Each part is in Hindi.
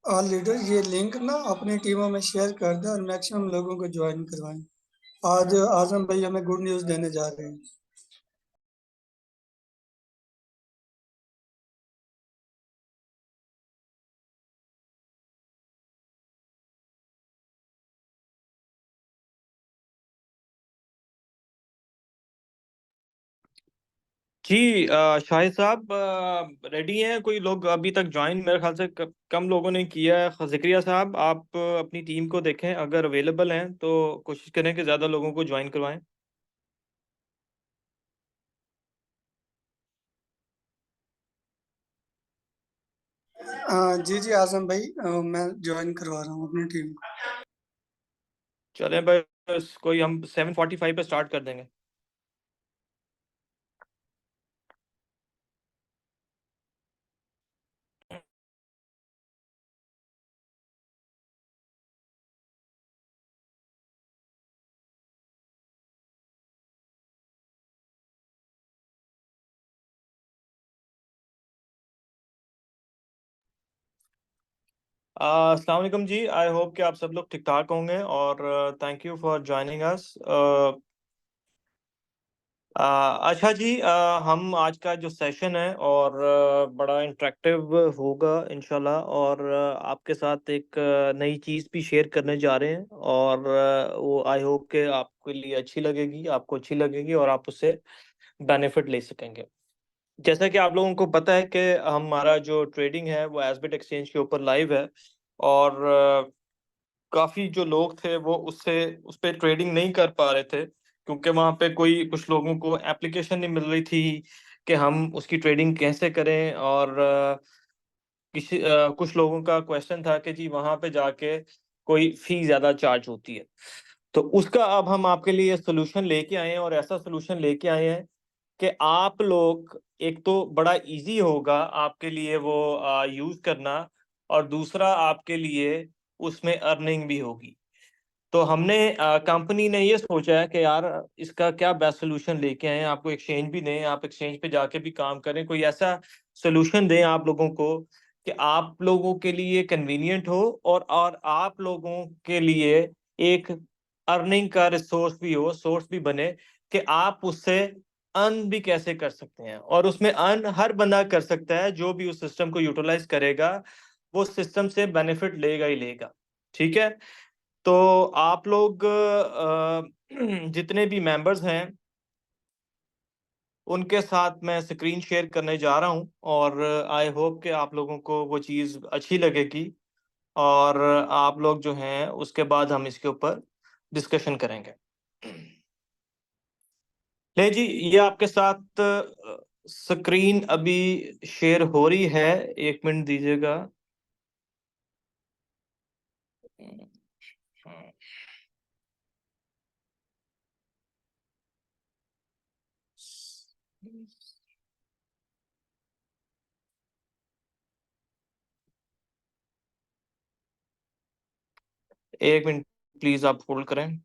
लीडर ये लिंक ना अपनी टीमों में शेयर कर दें और मैक्सिमम लोगों को ज्वाइन करवाएं। आज आजम भाई हमें गुड न्यूज़ देने जा रहे हैं। जी शाहिद साहब रेडी हैं? कोई लोग अभी तक ज्वाइन मेरे ख्याल से कम लोगों ने किया है। ज़िक्रिया साहब, आप अपनी टीम को देखें, अगर अवेलेबल हैं तो कोशिश करें कि ज़्यादा लोगों को ज्वाइन करवाएं। जी जी आजम भाई, मैं ज्वाइन करवा रहा हूँ अपनी टीम को। चलें बस, कोई हम 7:45 पे स्टार्ट कर देंगे। अस्सलाम वालेकुम जी। आई होप कि आप सब लोग ठीक ठाक होंगे और thank you for joining us. अच्छा जी, हम आज का जो सेशन है और बड़ा इंटरेक्टिव होगा इंशाल्लाह, और आपके साथ एक नई चीज़ भी शेयर करने जा रहे हैं, और वो आई होप कि आपके लिए अच्छी लगेगी, आपको अच्छी लगेगी और आप उससे बेनिफिट ले सकेंगे। जैसा कि आप लोगों को पता है कि हमारा जो ट्रेडिंग है वो एसबिट एक्सचेंज के ऊपर लाइव है, और काफ़ी जो लोग थे वो उससे उस पे ट्रेडिंग नहीं कर पा रहे थे, क्योंकि वहाँ पे कोई कुछ लोगों को एप्लीकेशन नहीं मिल रही थी कि हम उसकी ट्रेडिंग कैसे करें, और कुछ लोगों का क्वेश्चन था कि जी वहाँ पे जाके कोई फ़ी ज़्यादा चार्ज होती है। तो उसका अब हम आपके लिए सोल्यूशन लेके आए हैं, और ऐसा सोल्यूशन लेके आए हैं कि आप लोग, एक तो बड़ा इजी होगा आपके लिए वो यूज़ करना, और दूसरा आपके लिए उसमें अर्निंग भी होगी। तो हमने कंपनी ने ये सोचा है कि यार इसका क्या बेस्ट सोल्यूशन लेके आए हैं, आपको एक्सचेंज भी दें, आप एक्सचेंज पे जाके भी काम करें, कोई ऐसा सोल्यूशन दें आप लोगों को कि आप लोगों के लिए कन्वीनियंट हो, और आप लोगों के लिए एक अर्निंग का रिसोर्स भी हो, सोर्स भी बने, कि आप उससे अर्न भी कैसे कर सकते हैं, और उसमें अर्न हर बंदा कर सकता है जो भी उस सिस्टम को यूटिलाइज करेगा, वो सिस्टम से बेनिफिट लेगा ही लेगा। ठीक है, तो आप लोग जितने भी मेंबर्स हैं उनके साथ मैं स्क्रीन शेयर करने जा रहा हूं, और आई होप कि आप लोगों को वो चीज़ अच्छी लगेगी, और आप लोग जो हैं उसके बाद हम इसके ऊपर डिस्कशन करेंगे। ले जी, ये आपके साथ स्क्रीन अभी शेयर हो रही है, 1 मिनट दीजिएगा। एक मिनट प्लीज आप होल्ड करें।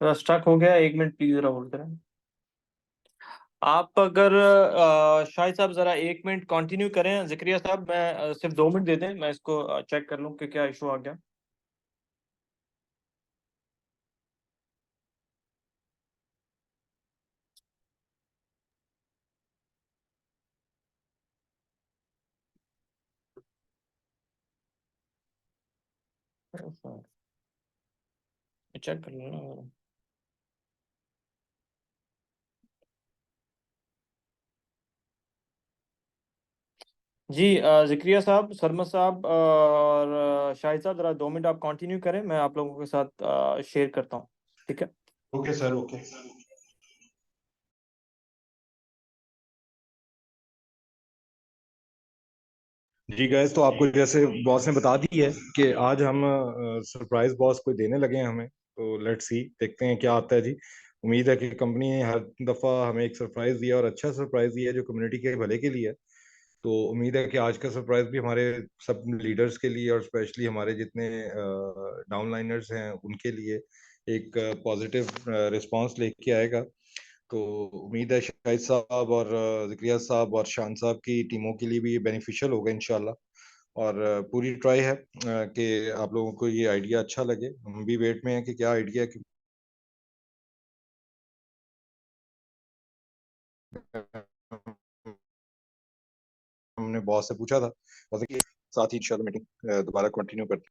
स्टक हो गया, 1 मिनट प्लीज जरा होल्ड करें। आप अगर शाहिद साहब जरा 1 मिनट कंटिन्यू करें, जिक्रिया साहब मैं सिर्फ 2 मिनट दे दें, मैं इसको चेक कर लूं कि क्या इशू आ गया। चेक कर लो ना। जी जिक्रिया साहब, सरमद साहब और शाहिद साहब, जरा 2 मिनट आप कंटिन्यू करें, मैं आप लोगों के साथ शेयर करता हूँ। ठीक है। Okay sir, okay. जी गाइस, तो आपको जैसे बॉस ने बता दी है कि आज हम सरप्राइज बॉस कोई देने लगे हैं हमें, तो लेट्स सी, देखते हैं क्या आता है जी। उम्मीद है कि कंपनी ने हर दफ़ा हमें एक सरप्राइज दिया और अच्छा सरप्राइज दिया जो कम्युनिटी के भले के लिए है। तो उम्मीद है कि आज का सरप्राइज भी हमारे सब लीडर्स के लिए और स्पेशली हमारे जितने डाउनलाइनर्स हैं उनके लिए एक पॉजिटिव रिस्पांस लेके आएगा। तो उम्मीद है शाहिद साहब और ज़िक्रिया साहब और शान साहब की टीमों के लिए भी ये बेनिफिशियल होगा इंशाल्लाह। और पूरी ट्राई है कि आप लोगों को ये आइडिया अच्छा लगे। हम भी वेट में हैं कि क्या आइडिया हमने बॉस से पूछा था। जैसे कि साथ ही इंशाल्लाह मीटिंग दोबारा कंटिन्यू करते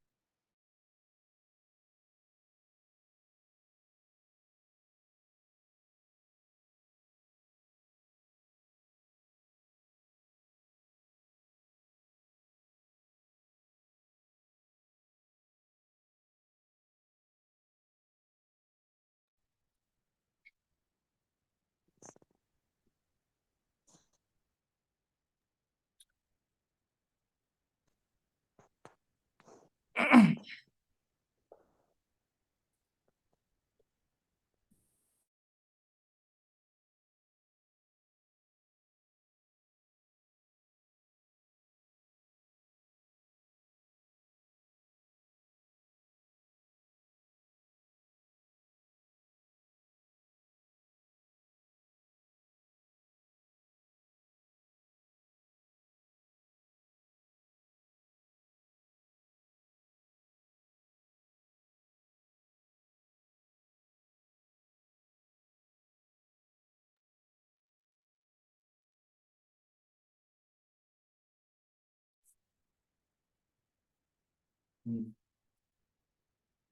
हम्म,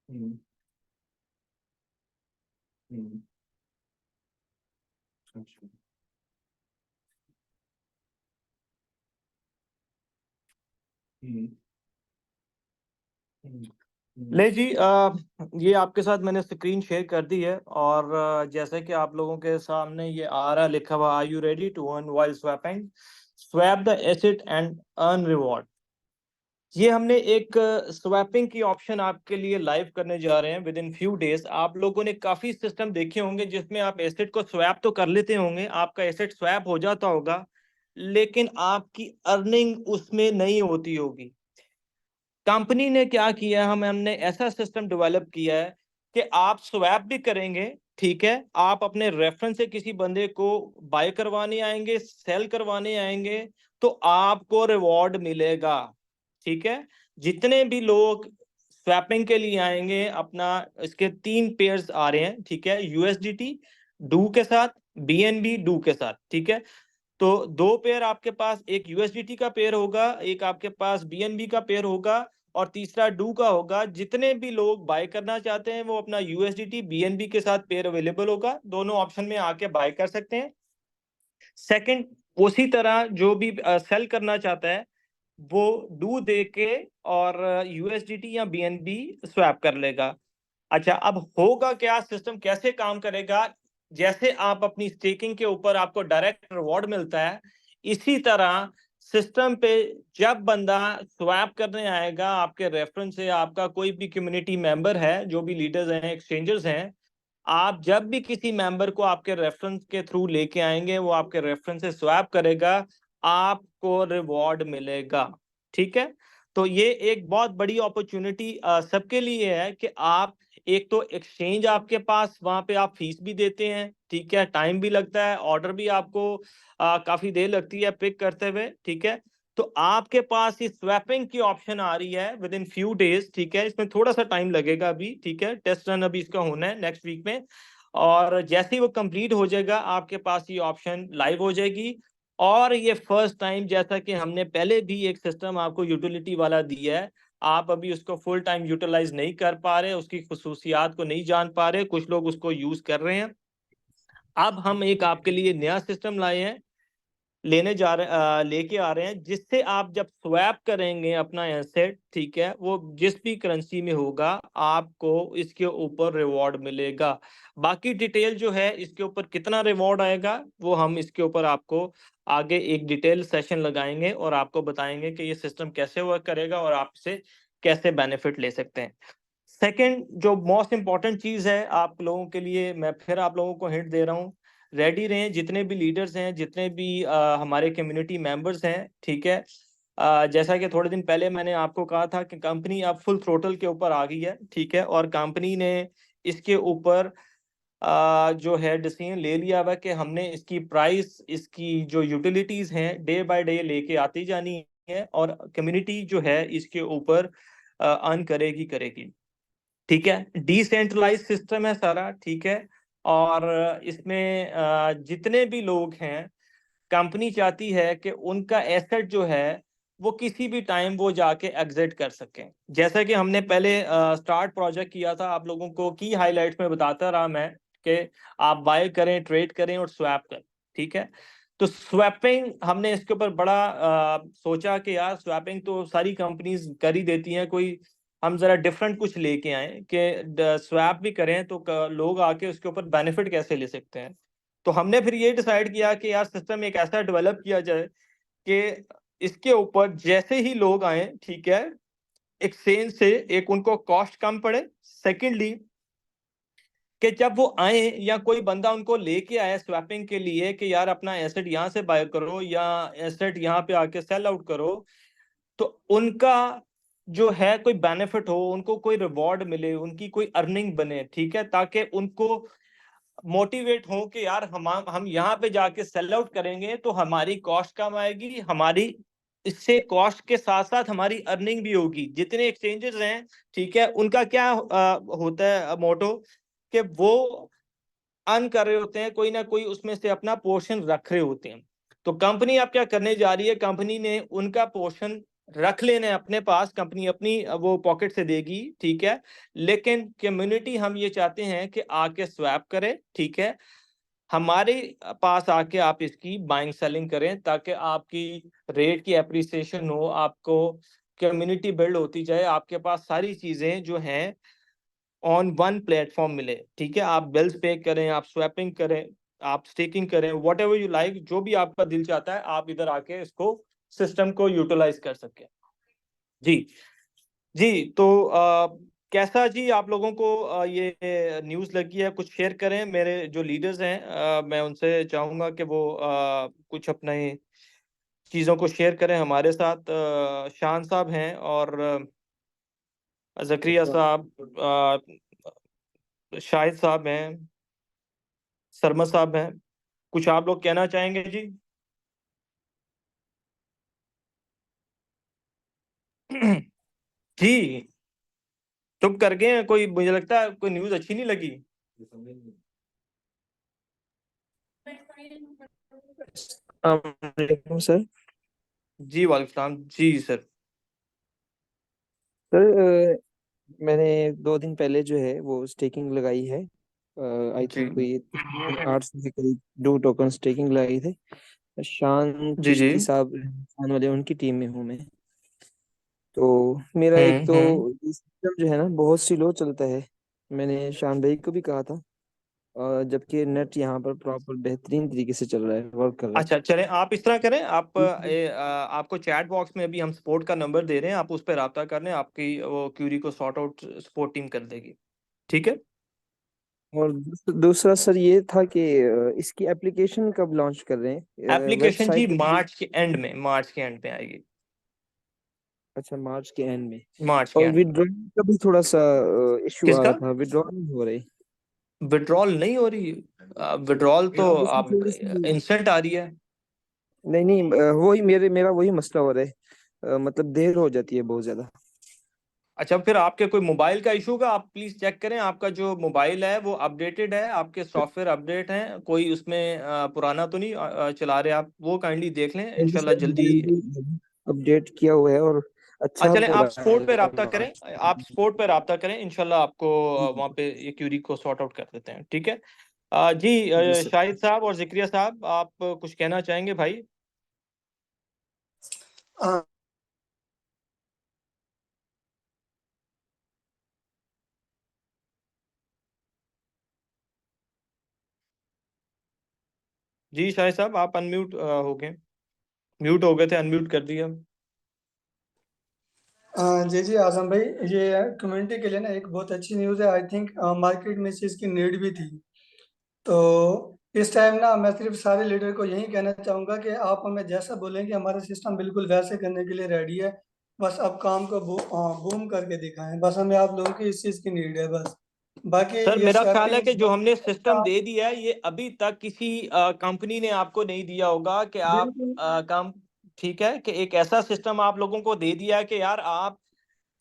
हम्म, हम्म, अच्छा, हम्म, हम्म, ले जी, ये आपके साथ मैंने स्क्रीन शेयर कर दी है और जैसे कि आप लोगों के सामने ये आ रहा लिखा हुआ, are you ready to earn while swapping, swap the asset and earn reward. ये हमने एक स्वैपिंग की ऑप्शन आपके लिए लाइव करने जा रहे हैं विद इन फ्यू डेज। आप लोगों ने काफी सिस्टम देखे होंगे जिसमें आप एसेट को स्वैप तो कर लेते होंगे, आपका एसेट स्वैप हो जाता होगा, लेकिन आपकी अर्निंग उसमें नहीं होती होगी। कंपनी ने क्या किया, हमने ऐसा सिस्टम डेवलप किया है कि आप स्वैप भी करेंगे, ठीक है, आप अपने रेफरेंस से किसी बंदे को बाय करवाने आएंगे, सेल करवाने आएंगे, तो आपको रिवॉर्ड मिलेगा, ठीक है। जितने भी लोग स्वैपिंग के लिए आएंगे, अपना इसके 3 पेयर्स आ रहे हैं, ठीक है, यूएसडीटी डू के साथ, बीएनबी डू के साथ, ठीक है। तो 2 पेयर आपके पास, एक यूएसडीटी का पेयर होगा, एक आपके पास बीएनबी का पेयर होगा और तीसरा डू का होगा। जितने भी लोग बाय करना चाहते हैं वो अपना यूएसडीटी बीएनबी के साथ पेयर अवेलेबल होगा, दोनों ऑप्शन में आके बाय कर सकते हैं। सेकंड, उसी तरह जो भी सेल करना चाहता है वो डू दे के और यूएसडीटी या बीएनबी स्वैप कर लेगा। अच्छा, अब होगा क्या, सिस्टम कैसे काम करेगा, जैसे आप अपनी स्टेकिंग के ऊपर आपको डायरेक्ट रिवॉर्ड मिलता है, इसी तरह सिस्टम पे जब बंदा स्वैप करने आएगा आपके रेफरेंस से, आपका कोई भी कम्युनिटी मेंबर है, जो भी लीडर्स हैं, एक्सचेंजर्स हैं, आप जब भी किसी मेंबर को आपके रेफरेंस के थ्रू लेके आएंगे, वो आपके रेफरेंस से स्वैप करेगा, आपको रिवॉर्ड मिलेगा, ठीक है। तो ये एक बहुत बड़ी अपॉर्चुनिटी सबके लिए है कि आप, एक तो एक्सचेंज आपके पास, वहां पे आप फीस भी देते हैं, ठीक है, टाइम भी लगता है, ऑर्डर भी आपको काफी देर लगती है पिक करते हुए, ठीक है। तो आपके पास ये स्वैपिंग की ऑप्शन आ रही है विद इन फ्यू डेज, ठीक है। इसमें थोड़ा सा टाइम लगेगा अभी, ठीक है, टेस्ट रन अभी इसका होना है नेक्स्ट वीक में, और जैसे ही वो कंप्लीट हो जाएगा आपके पास ये ऑप्शन लाइव हो जाएगी। और ये फर्स्ट टाइम, जैसा कि हमने पहले भी एक सिस्टम आपको यूटिलिटी वाला दिया है, आप अभी उसको फुल टाइम यूटिलाइज नहीं कर पा रहे, उसकी खुसूसियात को नहीं जान पा रहे, कुछ लोग उसको यूज कर रहे हैं। अब हम एक आपके लिए नया सिस्टम लाए हैं, लेके आ रहे हैं, जिससे आप जब स्वैप करेंगे अपना एसेट, ठीक है, वो जिस भी करेंसी में होगा आपको इसके ऊपर रिवॉर्ड मिलेगा। बाकी डिटेल जो है इसके ऊपर कितना रिवॉर्ड आएगा वो हम इसके ऊपर आपको आगे एक डिटेल सेशन लगाएंगे और आपको बताएंगे कि ये सिस्टम कैसे वर्क करेगा और आप इसे कैसे बेनिफिट ले सकते हैं। सेकंड, जो मोस्ट इंपॉर्टेंट चीज है आप लोगों के लिए, मैं फिर आप लोगों को हिंट दे रहा हूँ, रेडी रहें, जितने भी लीडर्स हैं, जितने भी हमारे कम्युनिटी मेंबर्स हैं, ठीक है। जैसा कि थोड़े दिन पहले मैंने आपको कहा था कि कंपनी अब फुल थ्रोटल के ऊपर आ गई है, ठीक है, और कंपनी ने इसके ऊपर जो है डिसीजन ले लिया हुआ कि हमने इसकी प्राइस, इसकी जो यूटिलिटीज हैं डे बाय डे लेके आती जानी है, और कम्युनिटी जो है इसके ऊपर अर्न करेगी, ठीक है। डिसेंट्रलाइज सिस्टम है सारा, ठीक है। और इसमें जितने भी लोग हैं, कंपनी चाहती है कि उनका एसेट जो है वो किसी भी टाइम वो जाके एग्जिट कर सकें। जैसा कि हमने पहले स्टार्ट प्रोजेक्ट किया था, आप लोगों को की हाइलाइट्स में बताता रहा मैं कि आप बाय करें, ट्रेड करें और स्वैप करें, ठीक है। तो स्वैपिंग हमने इसके ऊपर बड़ा सोचा कि यार स्वैपिंग तो सारी कंपनीज कर ही देती हैं, कोई हम जरा डिफरेंट कुछ लेके आए कि स्वैप भी करें तो लोग आके उसके ऊपर बेनिफिट कैसे ले सकते हैं। तो हमने फिर ये डिसाइड किया कि यार सिस्टम एक ऐसा डेवलप किया जाए कि इसके ऊपर जैसे ही लोग आए, ठीक है, एक्सचेंज से, एक उनको कॉस्ट कम पड़े, सेकेंडली कि जब वो आए या कोई बंदा उनको लेके आया स्वैपिंग के लिए कि यार अपना एसेट यहाँ से बाय करो या एसेट यहाँ पे आके सेल आउट करो, तो उनका जो है कोई बेनिफिट हो, उनको कोई रिवॉर्ड मिले, उनकी कोई अर्निंग बने, ठीक है, ताकि उनको मोटिवेट हो कि यार हम यहाँ पे जाके सेल आउट करेंगे तो हमारी कॉस्ट कम आएगी, हमारी इससे कॉस्ट के साथ साथ हमारी अर्निंग भी होगी। जितने एक्सचेंजेस हैं, ठीक है, उनका क्या होता है मोटो, कि वो अर्न कर रहे होते हैं, कोई ना कोई उसमें से अपना पोर्शन रख रहे होते हैं। तो कंपनी अब क्या करने जा रही है, कंपनी ने उनका पोर्शन रख लेना है अपने पास, कंपनी अपनी वो पॉकेट से देगी, ठीक है, लेकिन कम्युनिटी हम ये चाहते हैं कि आके स्वैप करे, ठीक है, हमारे पास आके आप इसकी बाइंग सेलिंग करें ताकि आपकी रेट की एप्रिसिएशन हो, आपको कम्युनिटी बिल्ड होती जाए, आपके पास सारी चीजें जो हैं ऑन वन प्लेटफॉर्म मिले, ठीक है। आप बिल्स पे करें, आप स्वैपिंग करें, आप स्टेकिंग करें, वट एवर यू लाइक, जो भी आपका दिल चाहता है आप इधर आके इसको सिस्टम को यूटिलाइज कर सकें। जी जी, तो कैसा जी आप लोगों को ये न्यूज़ लगी है, कुछ शेयर करें। मेरे जो लीडर्स हैं मैं उनसे चाहूँगा कि वो कुछ अपने चीज़ों को शेयर करें हमारे साथ। शान साहब हैं और ज़करिया साहब, शाहिद साहब हैं, सरमद साहब हैं, कुछ आप लोग कहना चाहेंगे जी? जी, चुप कर गए हैं, कोई मुझे लगता है कोई न्यूज़ अच्छी नहीं लगी। सर। जी वालेकुम सलाम जी सर। सर मैंने 2 दिन पहले जो है वो स्टेकिंग लगाई है। आई जी थिंक कोई 8 से करीब 2 टोकन स्टेकिंग लगाई थे। शान जी जी। चिश्ती साहब शान वाले उनकी टीम में हूँ मैं। तो मेरा एक तो हम्म। सिस्टम जो है ना बहुत स्लो चलता है। मैंने शान भाई को भी कहा था, और जबकि नेट यहाँ पर प्रॉपर बेहतरीन तरीके से चल रहा है, वर्क कर रहा अच्छा चलें, आप इस तरह करें, आप है। आपको चैट बॉक्स में अभी हम सपोर्ट का नंबर दे रहे हैं, आप उस पर रब्ता कर लें, आपकी वो क्यूरी को सॉर्ट आउट सपोर्ट टीम कर देगी, ठीक है। और दूसरा सर ये था कि इसकी एप्लीकेशन कब लॉन्च कर रहे हैं, एप्लीकेशन जी वेबसाइट पे? मार्च के एंड में आएगी। अच्छा, मार्च के एंड में। मार्च के और एंड में। विड्रॉल का भी थोड़ा सा इशू आ किसका? रहा था, विड्रॉल नहीं हो रही। विड्रॉल नहीं हो रही? विड्रॉल तो अब उसमें आप थोड़ी सी, इंस्टेंट आ रही है। नहीं नहीं, वही मेरा वही मसला हो रहा है। मतलब देर हो जाती है बहुत ज्यादा। अच्छा, फिर आपके कोई मोबाइल का इशू का आप प्लीज चेक करें, आपका जो मोबाइल है वो अपडेटेड है, आपके सॉफ्टवेयर अपडेट हैं, कोई उसमें पुराना तो नहीं चला रहे आप, वो काइंडली देख लें, नहीं इंशाल्लाह सर, जल्दी। मोबाइल भी अपडेट किया हुआ है और अच्छा चलें, हो आप रहा सपोर्ट पे रब्ता है। करें, आप सपोर्ट पे रब्ता करें, इंशाल्लाह आपको वहाँ पे ये क्यूरी को सॉर्ट आउट कर देते हैं, ठीक है। जी जी सर। शाहिद साहब और जिक्रिया साहब, आप कुछ कहना चाहेंगे भाई? हाँ जी शाहिद साहब, आप अनम्यूट हो गए, म्यूट हो गए थे, अनम्यूट कर दिया। जी जी आजम भाई, ये कम्युनिटी के लिए ना एक बहुत अच्छी न्यूज़ है। आई थिंक मार्केट में इस चीज़ की नीड भी थी। तो इस टाइम ना मैं सिर्फ सारे लीडर को यही कहना चाहूँगा कि आप हमें जैसा बोलेंगे हमारा सिस्टम बिल्कुल वैसे करने के लिए रेडी है। बस अब काम को बूम करके दिखाएं, बस हमें आप लोगों की इस चीज़ की नीड है बस। बाकी सर ये मेरा ख्याल है स्वैपिंग कि जो हमने सिस्टम दे दिया है ये अभी तक किसी कंपनी ने आपको नहीं दिया होगा कि आप बिल्कुल काम, ठीक है, कि एक ऐसा सिस्टम आप लोगों को दे दिया है कि यार आप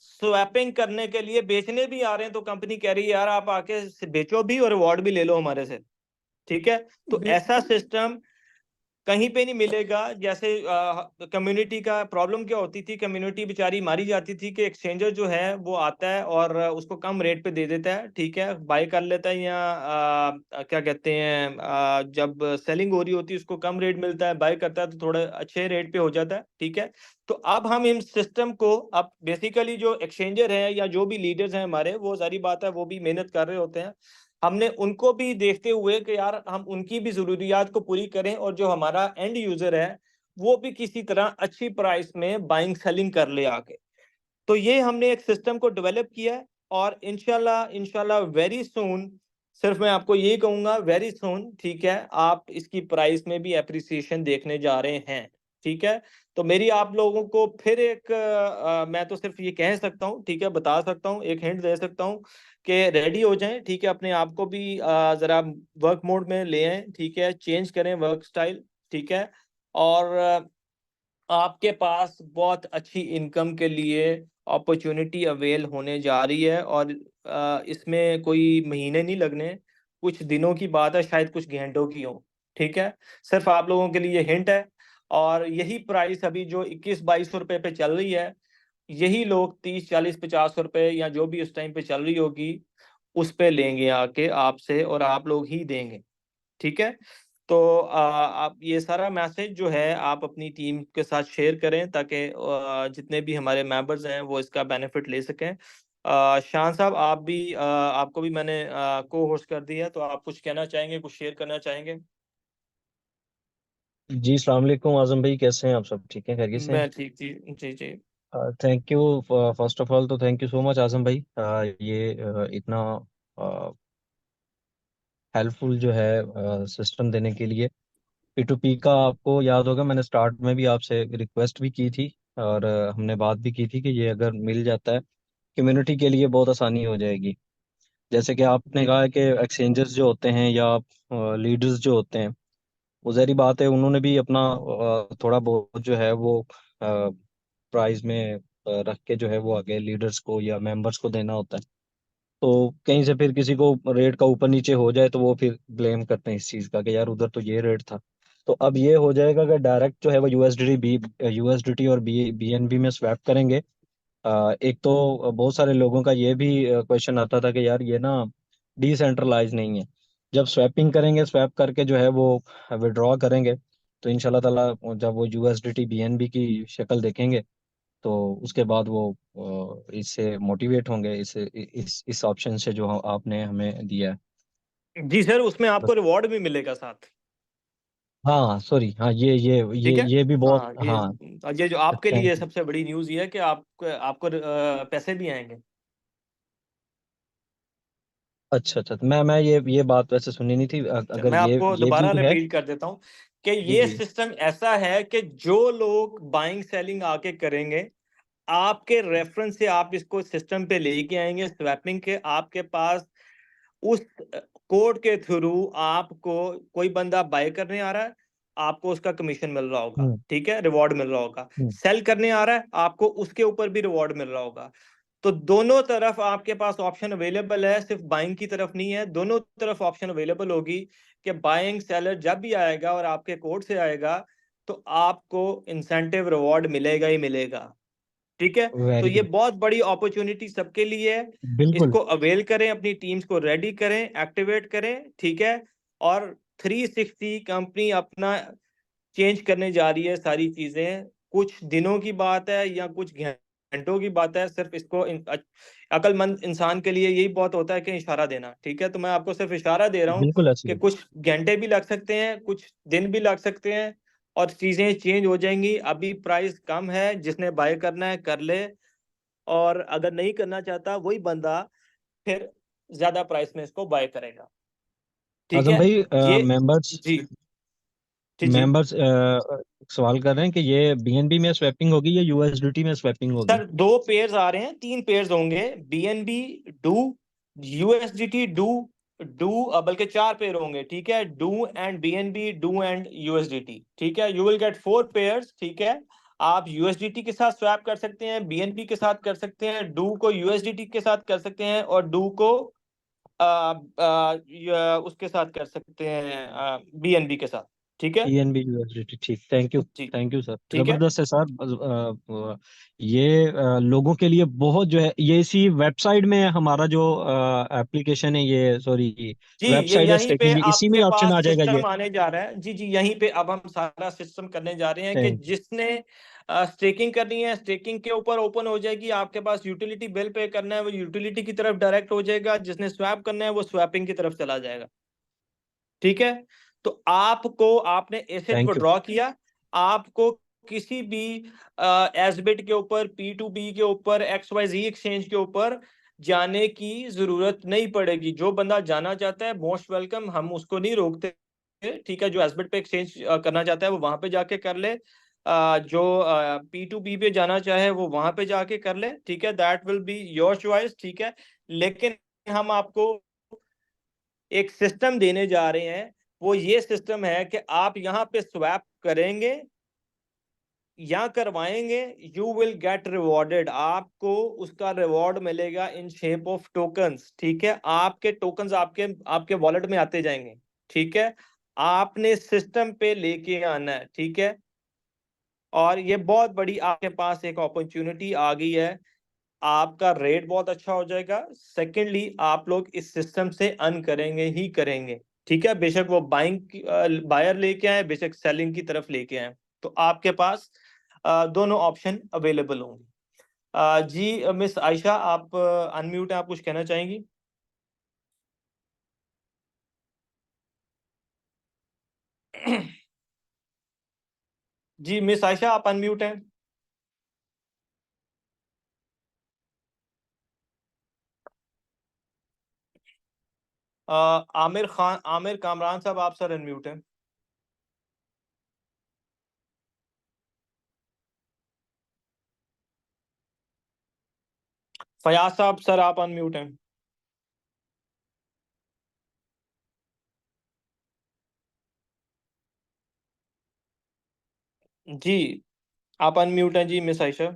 स्वैपिंग करने के लिए बेचने भी आ रहे हैं तो कंपनी कह रही है यार आप आके बेचो भी और रिवॉर्ड भी ले लो हमारे से, ठीक है। तो ऐसा बिल्कुल सिस्टम कहीं पे नहीं मिलेगा। जैसे कम्युनिटी का प्रॉब्लम क्या होती थी, कम्युनिटी बेचारी मारी जाती थी कि एक्सचेंजर जो है वो आता है और उसको कम रेट पे दे देता है, ठीक है, बाय कर लेता है, या क्या कहते हैं जब सेलिंग हो रही होती है उसको कम रेट मिलता है, बाय करता है तो थोड़ा अच्छे रेट पे हो जाता है, ठीक है। तो अब हम इन सिस्टम को, अब बेसिकली जो एक्सचेंजर है या जो भी लीडर्स हैं हमारे, वो सारी बात है वो भी मेहनत कर रहे होते हैं, हमने उनको भी देखते हुए कि यार हम उनकी भी जरूरियात को पूरी करें और जो हमारा एंड यूजर है वो भी किसी तरह अच्छी प्राइस में बाइंग सेलिंग कर ले आके। तो ये हमने एक सिस्टम को डेवलप किया है और इंशाल्लाह इंशाल्लाह वेरी सून, सिर्फ मैं आपको यही कहूंगा वेरी सून, ठीक है, आप इसकी प्राइस में भी एप्रिसिएशन देखने जा रहे हैं, ठीक है। तो मेरी आप लोगों को फिर एक मैं तो सिर्फ ये कह सकता हूँ, ठीक है, बता सकता हूँ, एक हिंट दे सकता हूँ कि रेडी हो जाएं, ठीक है, अपने आप को भी जरा वर्क मोड में ले आए, ठीक है, चेंज करें वर्क स्टाइल, ठीक है। और आपके पास बहुत अच्छी इनकम के लिए अपॉर्चुनिटी अवेल होने जा रही है और इसमें कोई महीने नहीं लगने, कुछ दिनों की बात है, शायद कुछ घंटों की हो, ठीक है। सिर्फ आप लोगों के लिए हिंट है। और यही प्राइस अभी जो 21-22 रुपए पे चल रही है, यही लोग 30-40-50 रुपए या जो भी उस टाइम पे चल रही होगी उस पे लेंगे आके आपसे और आप लोग ही देंगे, ठीक है। तो आप ये सारा मैसेज जो है आप अपनी टीम के साथ शेयर करें ताकि जितने भी हमारे मेंबर्स हैं वो इसका बेनिफिट ले सकें। शान साहब, आप भी आपको भी मैंने को होस्ट कर दिया, तो आप कुछ कहना चाहेंगे, कुछ शेयर करना चाहेंगे? जी अस्सलाम वालेकुम आजम भाई, कैसे हैं आप? सब ठीक हैं, खैरियत से हैं? मैं ठीक थी। जी जी। Thank you. First of all तो thank you so much Azam भाई, ये इतना हेल्पफुल जो है सिस्टम देने के लिए। P2P का आपको याद होगा, मैंने स्टार्ट में भी आपसे रिक्वेस्ट भी की थी और हमने बात भी की थी कि ये अगर मिल जाता है कम्युनिटी के लिए बहुत आसानी हो जाएगी। जैसे कि आपने कहा है कि एक्सचेंजर्स जो होते हैं या लीडर्स जो होते हैं, वो ज़ाहिर बात है उन्होंने भी अपना थोड़ा बहुत जो है वो प्राइस में रख के जो है वो आगे लीडर्स को या मेंबर्स को देना होता है। तो कहीं से फिर किसी को रेट का ऊपर नीचे हो जाए तो वो फिर ब्लेम करते हैं इस चीज़ का कि यार उधर तो ये रेट था। तो अब ये हो जाएगा कि डायरेक्ट जो है वो यूएसडीटी और बीएनबी में स्वैप करेंगे। एक तो बहुत सारे लोगों का ये भी क्वेश्चन आता था कि यार ये ना डिसेंट्रलाइज नहीं है। जब स्वैपिंग करेंगे, स्वैप करके जो है वो विड्रॉ करेंगे, तो इंशाल्लाह ताला जब वो यूएसडीटी बीएनबी की शक्ल देखेंगे तो उसके बाद वो इससे मोटिवेट होंगे, इस ऑप्शन से जो आपने हमें दिया है। जी सर, उसमें बस। आपको रिवॉर्ड भी मिलेगा साथ। हाँ सॉरी, हाँ ठीक है। ये भी बहुत। हाँ, हाँ। ये जो आपके थैंक लिए यू। सबसे बड़ी न्यूज़ ये है कि आपको आपको पैसे भी आएंगे। अच्छा अच्छा, तो मैं ये बात वैसे सुनी नहीं थी। अच्छा, अगर मैं आपको ये भी दोबारा है। रिपीट कर देता हूँ कि जी ये जी। सिस्टम ऐसा है कि जो लोग बाइंग सेलिंग आके करेंगे, आपके रेफरेंस से आप इसको सिस्टम पे लेके आएंगे स्वैपिंग के, आपके पास उस कोड के थ्रू आपको कोई बंदा बाय करने आ रहा है, आपको उसका कमीशन मिल रहा होगा, हम्म ठीक है, रिवॉर्ड मिल रहा होगा। हम्म सेल करने आ रहा है, आपको उसके ऊपर भी रिवॉर्ड मिल रहा होगा। तो दोनों तरफ आपके पास ऑप्शन अवेलेबल है, सिर्फ बाइंग की तरफ नहीं है, दोनों तरफ ऑप्शन अवेलेबल होगी कि बाइंग सेलर जब भी आएगा और आपके कोड से आएगा तो आपको इंसेंटिव रिवॉर्ड मिलेगा ही मिलेगा। ठीक है। तो वेरी ये गुड। बहुत बड़ी अपॉर्चुनिटी सबके लिए है। बिल्कुल। इसको अवेल करें, अपनी टीम्स को रेडी करें, एक्टिवेट करें। ठीक है। और 360 कंपनी अपना चेंज करने जा रही है सारी चीजें। कुछ दिनों की बात है या कुछ घंटों की बात है, सिर्फ इसको अक्लमंद इंसान के लिए यही बहुत होता है कि इशारा देना। ठीक है। तो मैं आपको सिर्फ इशारा दे रहा हूँ बिल्कुल ऐसी कि है। कुछ घंटे भी लग सकते हैं, कुछ दिन भी लग सकते हैं और चीजें चेंज हो जाएंगी। अभी प्राइस कम है, जिसने बाय करना है कर ले, और अगर नहीं करना चाहता वही बंदा फिर ज्यादा प्राइस में इसको बाय करेगा। ठीक आजम है। भाई, ये मेंबर्स जी जी जी मेंबर्स सवाल कर रहे हैं कि ये बीएनबी में स्वैपिंग होगी या यूएसडीटी में स्वैपिंग होगी? सर, दो पेयर्स आ रहे हैं, तीन पेयर्स होंगे। BNB do, USDT do, do बल्कि चार पेयर होंगे। ठीक है। Do and BNB, do and USDT. ठीक है। You will get four pairs. ठीक है। आप यूएसडीटी के साथ स्वैप कर सकते हैं, बीएनबी के साथ कर सकते हैं, डू को यूएसडीटी के साथ कर सकते हैं, और डू को उसके साथ कर सकते हैं, बीएनबी के साथ। ठीक है। पीएनबी यूएसडीटी, ठीक। जी। थैंक यू सर, ठीक है। जबरदस्त है सर। ये लोगों के लिए बहुत जो है, ये इसी वेबसाइट में हमारा जो एप्लीकेशन है, ये सॉरी जी, ये वेबसाइट है यहीं पे स्टेकिंग की, इसी में आपके ऑप्शन आ पास जाएगा ये? सिस्टम आने जा रहा है। जी जी, यहीं पे अब हम सारा सिस्टम करने जा रहे हैं कि थैंक जिसने स्टेकिंग करनी है, स्टेकिंग के ऊपर ओपन हो जाएगी। आपके पास यूटिलिटी बिल पे करना है, वो यूटिलिटी की तरफ डायरेक्ट हो जाएगा। जिसने स्वैप करना है वो स्वैपिंग की तरफ चला जाएगा। ठीक है। तो आपको, आपने एसेट को थैंक यू। ड्रॉ किया, आपको किसी भी एसबिट के ऊपर, P2B के ऊपर, XYZ एक्सचेंज के ऊपर जाने की जरूरत नहीं पड़ेगी। जो बंदा जाना चाहता है मोस्ट वेलकम, हम उसको नहीं रोकते। ठीक है। जो एसबिट पे एक्सचेंज करना चाहता है वो वहां पे जाके कर ले। जो P2B पे जाना चाहे वो वहां पे जाके कर ले। ठीक है। That will be your choice. ठीक है। लेकिन हम आपको एक सिस्टम देने जा रहे हैं। वो ये सिस्टम है कि आप यहाँ पे स्वैप करेंगे या करवाएंगे, यू विल गेट रिवॉर्डेड। आपको उसका रिवॉर्ड मिलेगा इन शेप ऑफ टोकन्स। ठीक है। आपके टोकन्स आपके आपके वॉलेट में आते जाएंगे। ठीक है। आपने सिस्टम पे लेके आना है। ठीक है। और ये बहुत बड़ी आपके पास एक अपॉर्चुनिटी आ गई है। आपका रेट बहुत अच्छा हो जाएगा। सेकेंडली, आप लोग इस सिस्टम से अर्न करेंगे ही करेंगे। ठीक है, बेशक वो बायर लेके आए, बेशक सेलिंग की तरफ लेके आए, तो आपके पास दोनों ऑप्शन अवेलेबल होंगे। जी मिस आयशा, आप अनम्यूट है, आप कुछ कहना चाहेंगी? जी मिस आयशा, आप अनम्यूट हैं। आमिर कामरान साहब, आप सर अनम्यूट हैं। फयाज साहब, सर आप अनम्यूट हैं। जी आप अनम्यूट हैं जी मिस आयशा।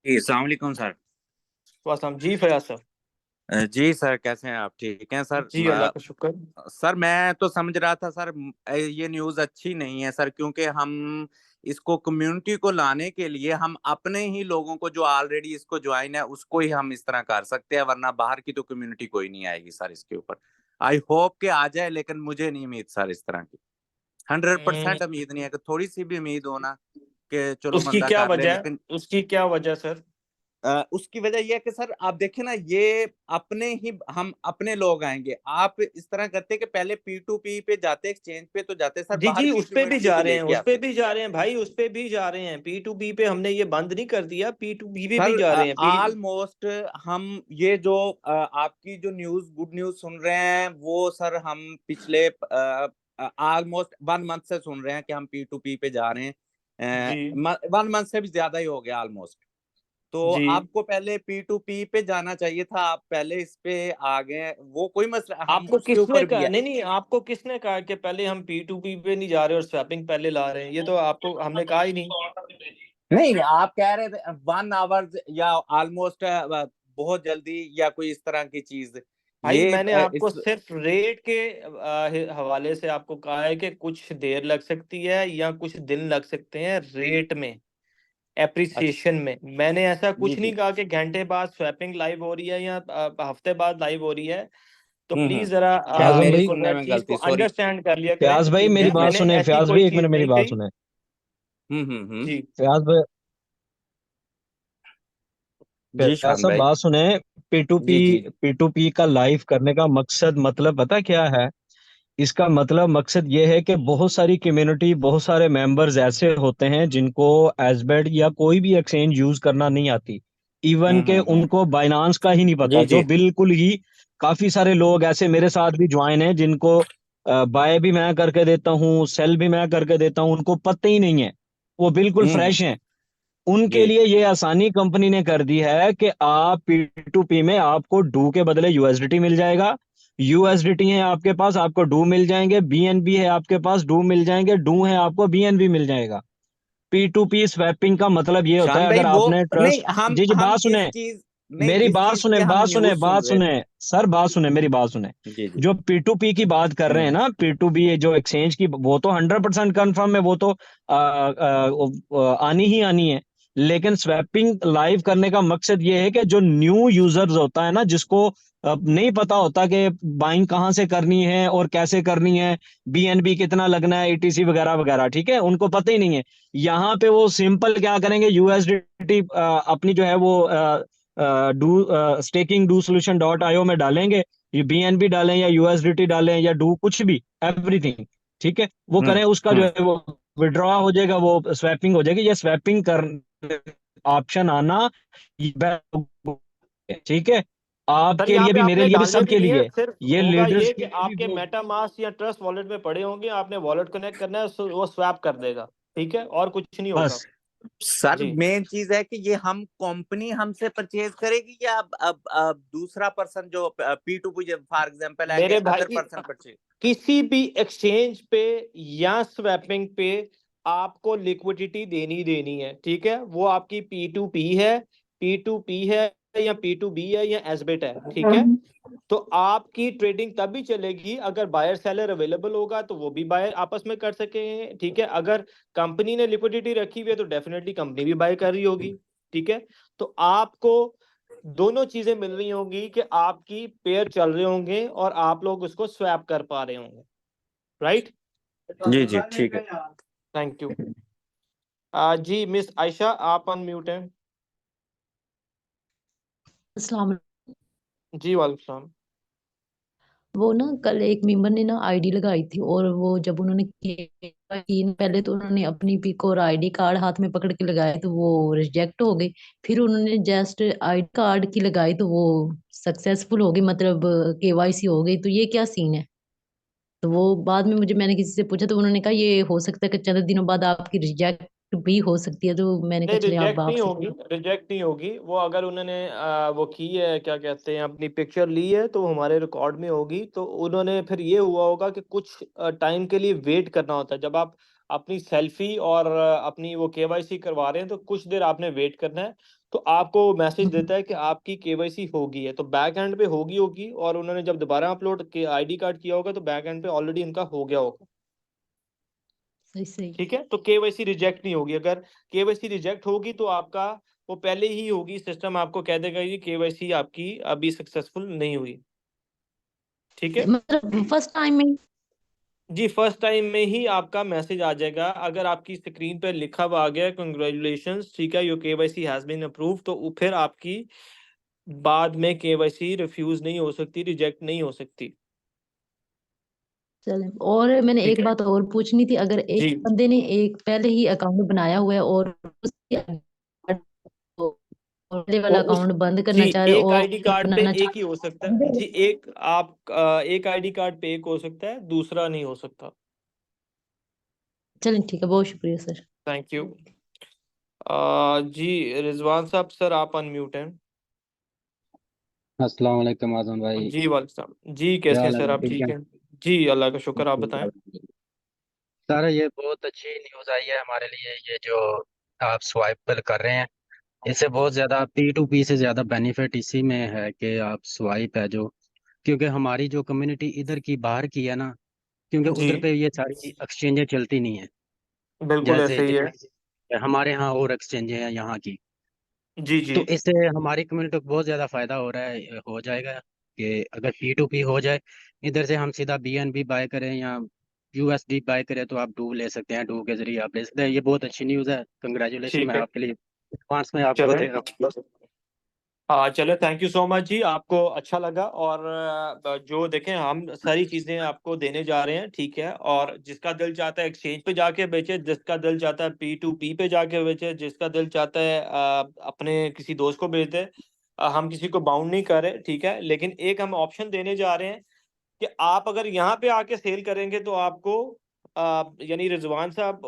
जी अस्सलाम वालेकुम सर। वासम जी फयाज साहब। जी सर, कैसे हैं आप? ठीक हैं सर? जी अल्लाह का शुक्र। सर मैं तो समझ रहा था सर, ये न्यूज़ अच्छी नहीं है सर, क्योंकि हम इसको कम्युनिटी को लाने के लिए हम अपने ही लोगों को जो ऑलरेडी इसको ज्वाइन है उसको ही हम इस तरह कर सकते हैं, वरना बाहर की तो कम्युनिटी कोई नहीं आएगी सर इसके ऊपर। आई होप कि आ जाए, लेकिन मुझे नहीं उम्मीद सर इस तरह की। 100% उम्मीद नहीं है, कि थोड़ी सी भी उम्मीद हो ना कि चलो उसकी बंदा क्या कर ले, वजह, लेकिन उसकी क्या वजह सर? उसकी वजह यह है कि सर आप देखें ना, ये अपने ही हम अपने लोग आएंगे। आप इस तरह करते कि पहले P2P पे जाते, एक्सचेंज पे तो जाते सर, जी बाहर जी की उस पे भी कम्युनिटी जा को रहे हैं, लेके उस पे आते। भी जा रहे हैं भाई, उस पे भी जा रहे हैं। P2P पे हमने ये बंद नहीं कर दिया, P2P पे भी सर जा रहे हैं। ऑलमोस्ट हम ये जो आपकी जो न्यूज, गुड न्यूज सुन रहे हैं, वो सर हम पिछले ऑलमोस्ट 1 मंथ से सुन रहे हैं कि हम P2P पे जा रहे हैं। जी 1 मंथ से भी ज्यादा ही हो गया ऑलमोस्ट। तो जी आपको पहले P2P पे जाना चाहिए था, आप पहले इस पे आ गए, वो कोई मसला, हम आपको उसके किसने ऊपर भी कहा? है। नहीं नहीं, आपको किसने कहा कि पहले हम P2P पे नहीं जा रहे और स्वैपिंग पहले ला रहे हैं? ये तो आपको हमने कहा ही नहीं। नहीं, आप कह रहे थे 1 आवर या ऑलमोस्ट बहुत जल्दी या कोई इस तरह की चीज। भाई ये मैंने आपको इस सिर्फ रेट के हवाले से आपको कहा है कि कुछ देर लग सकती है या कुछ दिन लग सकते हैं रेट में, अच्छा एप्रिसिएशन में। मैंने ऐसा जी कुछ जी। नहीं कहा कि घंटे बाद स्वैपिंग लाइव हो रही है या हफ्ते बाद लाइव हो रही है। तो प्लीज जरा शायद फयाजम मेरी भाई, इसको सुनने में चीज को गलती, सॉरी। अंडरस्टैंड कर लिया फयाज करें भाई कि मेरी बात मैंने सुने, ऐसी फयाज कोई भाई एक चीज मिनट मेरी नहीं बात कही। सुने। जी फयाज भाई, जी फयाज शान साहब भाई। बात सुने। पी टू पी जी जी। पी टू पी का लाइव करने का मकसद, मतलब पता क्या है? इसका मतलब मकसद ये है कि बहुत सारी कम्युनिटी, बहुत सारे मेंबर्स ऐसे होते हैं जिनको एसबेड या कोई भी एक्सचेंज यूज करना नहीं आती। इवन के हम्म। उनको बाइनांस का ही नहीं पता, जी जो जी। बिल्कुल ही, काफी सारे लोग ऐसे मेरे साथ भी ज्वाइन हैं जिनको बाय भी मैं करके देता हूँ, सेल भी मैं करके देता हूँ, उनको पता ही नहीं है, वो बिल्कुल फ्रेश हैं। उनके जी। लिए ये आसानी कंपनी ने कर दी है कि आप P2P में आपको डू के बदले यूएसडीटी मिल जाएगा। यूएसडीटी है आपके पास, आपको डू मिल जाएंगे। बीएनबी है आपके पास, डू मिल जाएंगे। डू है आपको, बीएनबी मिल जाएगा। P2P स्वैपिंग का मतलब ये होता शान है, भाई अगर वो आपने नहीं, ट्रस्ट, हम जी जी हम बात जिस सुने, चीज, नहीं मेरी जिस बात चीज की सुने, हम बात सुने, न्यूज बात सुन रहे थे। सुने, सर बात सुने, मेरी बात सुने। जी जी। जो P2P की बात कर रहे हैं ना, P2P जो एक्सचेंज की, वो तो 100% कंफर्म है, वो तो आनी ही आनी है। लेकिन स्वैपिंग लाइव करने का मकसद ये है कि जो न्यू यूजर्स होता है ना, जिसको नहीं पता होता कि बाइंग कहाँ से करनी है और कैसे करनी है, बीएनबी कितना लगना है, ईटीसी वगैरह वगैरह, ठीक है, उनको पता ही नहीं है। यहाँ पे वो सिंपल क्या करेंगे, यूएसडीटी अपनी जो है वो do staking do solution dot IO में डालेंगे। ये बीएनबी डालें या यूएसडीटी डालें या डू, कुछ भी, एवरीथिंग, ठीक है, वो करें, उसका जो हम्म। है वो विड्रॉ हो जाएगा, वो स्वैपिंग हो जाएगी। ये स्वैपिंग कर ऑप्शन आना, ठीक है, सर, आपके यहाँ लिए पे भी, मेरे आपने लिए भी, डालने भी सबके नहीं है, लिए। सिर्फ ये होगा लीडर्स ये के कि लिए भी आपके बहुत। मेटामास्क या ट्रस्ट वॉलेट में पड़े होंगे, आपने वॉलेट कनेक्ट करना है, वो स्वैप कर देगा। ठीक है, और कुछ नहीं होगा। बस सर जी मेन चीज है कि ये हम कंपनी हमसे परचेज करेगी, या अब दूसरा पर्सन जो P2P फॉर एग्जांपल है कि मेरे अदर भाई, पर्सन परचेज। किसी भी एक्सचेंज पे या स्वैपिंग पे आपको लिक्विडिटी देनी देनी है। ठीक है, वो आपकी P2P है, P2P है या P2B है या एसबेट है। ठीक है, तो आपकी ट्रेडिंग तभी चलेगी अगर बायर सेलर अवेलेबल होगा, तो वो भी बायर आपस में कर सकेंगे। ठीक है, अगर कंपनी ने लिक्विडिटी रखी हुई है तो डेफिनेटली कंपनी भी बाय कर रही होगी। ठीक है, तो आपको दोनों चीजें मिल रही होंगी कि आपकी पेयर चल रहे होंगे और आप लोग उसको स्वैप कर पा रहे होंगे, राइट? जी जी ठीक है। Thank you. जी मिस आयशा, आप अनम्यूट हैं। अस्सलाम। जी वालेकुम सलाम। वो ना कल एक मेंबर ने ना आईडी लगाई थी, और वो जब उन्होंने की पहले तो उन्होंने अपनी पिक और आईडी कार्ड हाथ में पकड़ के लगाए तो वो रिजेक्ट हो गई। फिर उन्होंने जस्ट आईडी कार्ड की लगाई तो वो सक्सेसफुल हो गई, मतलब केवाईसी हो गई। तो ये क्या सीन है? तो वो बाद में मैंने किसी से पूछा तो उन्होंने कहा ये हो सकता है कि चंद दिनों बाद आपकी रिजेक्ट भी हो सकती है। तो मैंने कहा नहीं, चले आप रिजेक्ट नहीं आपसे होगी, रिजेक्ट नहीं होगी। वो अगर उन्होंने वो की है, क्या कहते हैं, अपनी पिक्चर ली है तो हमारे रिकॉर्ड में होगी। तो उन्होंने फिर ये हुआ होगा कि कुछ टाइम के लिए वेट करना होता है। जब आप अपनी सेल्फी और अपनी वो केवाईसी करवा रहे हैं तो कुछ देर आपने वेट करना है। तो आपको मैसेज देता है कि आपकी केवाईसी होगी है, तो बैक एंड पे होगी। और उन्होंने जब दोबारा अपलोड के आईडी कार्ड किया होगा तो बैक एंड पे ऑलरेडी इनका हो गया होगा। सही सही। ठीक है, तो केवाईसी रिजेक्ट नहीं होगी। अगर केवाईसी रिजेक्ट होगी तो आपका वो पहले ही होगी, सिस्टम आपको कह देगा कि केवाईसी आपकी अभी सक्सेसफुल नहीं हुई। ठीक है मतलब फर्स्ट टाइम में? जी, फर्स्ट टाइम में ही आपका मैसेज आ जाएगा। अगर आपकी स्क्रीन पर लिखा हुआ आ गया कंग्रेचुलेशंस, ठीक है, your KYC has been approve, तो फिर आपकी बाद में केवाईसी रिफ्यूज नहीं हो सकती, रिजेक्ट नहीं हो सकती। चले, और मैंने ठीक एक है बात और पूछनी थी। अगर एक जी बंदे ने एक पहले ही अकाउंट बनाया हुआ है और उसके पहले वो वाला उस अकाउंट बंद जी करना चाह रहे एक और आईडी कार्ड पे बनाना एक ही हो सकता है चाह जी। एक आप एक आईडी कार्ड पे एक हो सकता है, दूसरा नहीं हो सकता। चलें ठीक है, बहुत शुक्रिया सर। Thank you. जी रिजवान साहब, सर आप अनम्यूट हैं। अस्सलाम वालेकुम आजम भाई। जी वालेकुम जी, क्या कैसे हैं हाल है सर, भाई, आप ठीक ठीक है? हैं? जी अल्लाह का शुक्र, आप बताएं। सर ये बहुत अच्छी न्यूज़ आई है हमारे लिए, ये जो आप स्वाइप पर कर रहे हैं, इससे बहुत ज़्यादा P2P से ज़्यादा बेनिफिट इसी में है कि आप स्वाइप है जो, क्योंकि हमारी जो कम्युनिटी इधर की बाहर की है ना, क्योंकि जी उधर पे ये सारी एक्सचेंजें चलती नहीं है। बिल्कुल जैसे ऐसे ही है। जैसे हमारे यहाँ और एक्सचेंजें हैं यहाँ की, जी जी तो इससे हमारी कम्युनिटी को बहुत ज़्यादा फायदा हो रहा है, हो जाएगा कि अगर P2P हो जाए, इधर से हम सीधा BNB बाय करें या USD बाय करें तो आप डू ले सकते हैं, डू के जरिए आप ले सकते हैं। ये बहुत अच्छी न्यूज़ है, कंग्रेचुलेशन मैं ठीक है। आपके लिए एडवांस में आपको चलें, दे रहा हूँ। हाँ चलो, थैंक यू सो मच जी, आपको अच्छा लगा। और जो देखें, हम सारी चीज़ें आपको देने जा रहे हैं, ठीक है। और जिसका दिल चाहता है एक्सचेंज पे जाके बेचे, जिसका दिल चाहता है P2P पे जाके बेचे, जिसका दिल चाहता है अपने किसी दोस्त को बेच दे, हम किसी को बाउंड नहीं कर रहे, ठीक है। लेकिन एक हम ऑप्शन देने जा रहे हैं कि आप अगर यहाँ पे आके सेल करेंगे तो आपको यानी रिजवान साहब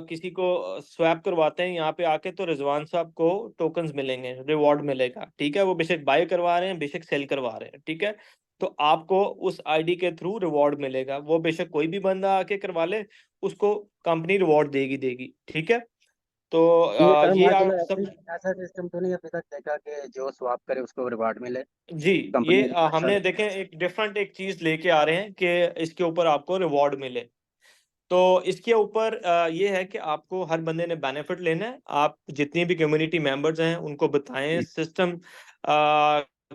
किसी को स्वैप करवाते हैं यहाँ पे आके, तो रिजवान साहब को टोकन्स मिलेंगे, रिवॉर्ड मिलेगा, ठीक है। वो बेशक बाय करवा रहे हैं, बेशक सेल करवा रहे हैं, ठीक है। तो आपको उस आईडी के थ्रू रिवॉर्ड मिलेगा। वो बेशक कोई भी बंदा आके करवा ले, उसको कंपनी रिवॉर्ड देगी देगी, ठीक है। तो ये सर ये माशाल्लाह आप सब ऐसा सिस्टम तो नहीं अभी तक देखा कि जो स्वैप करे उसको रिवार्ड मिले। जी, ये कंपनी अच्छा। हमने देखें एक डिफरेंट एक चीज लेके आ रहे हैं कि इसके ऊपर आपको रिवॉर्ड मिले। तो इसके ऊपर ये है कि आपको हर बंदे ने बेनिफिट लेना है। आप जितनी भी कम्युनिटी मेंबर्स हैं उनको बताएं सिस्टम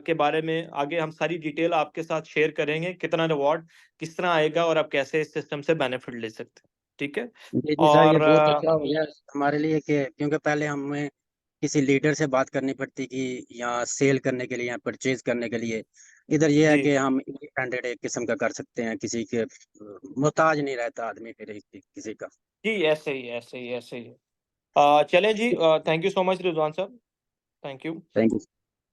के बारे में। आगे हम सारी डिटेल आपके साथ शेयर करेंगे, कितना रिवॉर्ड किस तरह आएगा और आप कैसे इस सिस्टम से बेनिफिट ले सकते हैं, ठीक है। जी जी सर, ये और बहुत अच्छा हो गया हमारे लिए कि क्योंकि पहले हमें किसी लीडर से बात करनी पड़ती कि या सेल करने के लिए या परचेज करने के लिए, इधर ये है जी कि हम इंडिपेंडेंट एक किस्म का कर सकते हैं, किसी के मोहताज नहीं रहता आदमी फिर किसी का। जी, ऐसे ही ऐसे ही ऐसे ही। चलें जी, thank you so much Rizwan साहब, thank you. Thank you.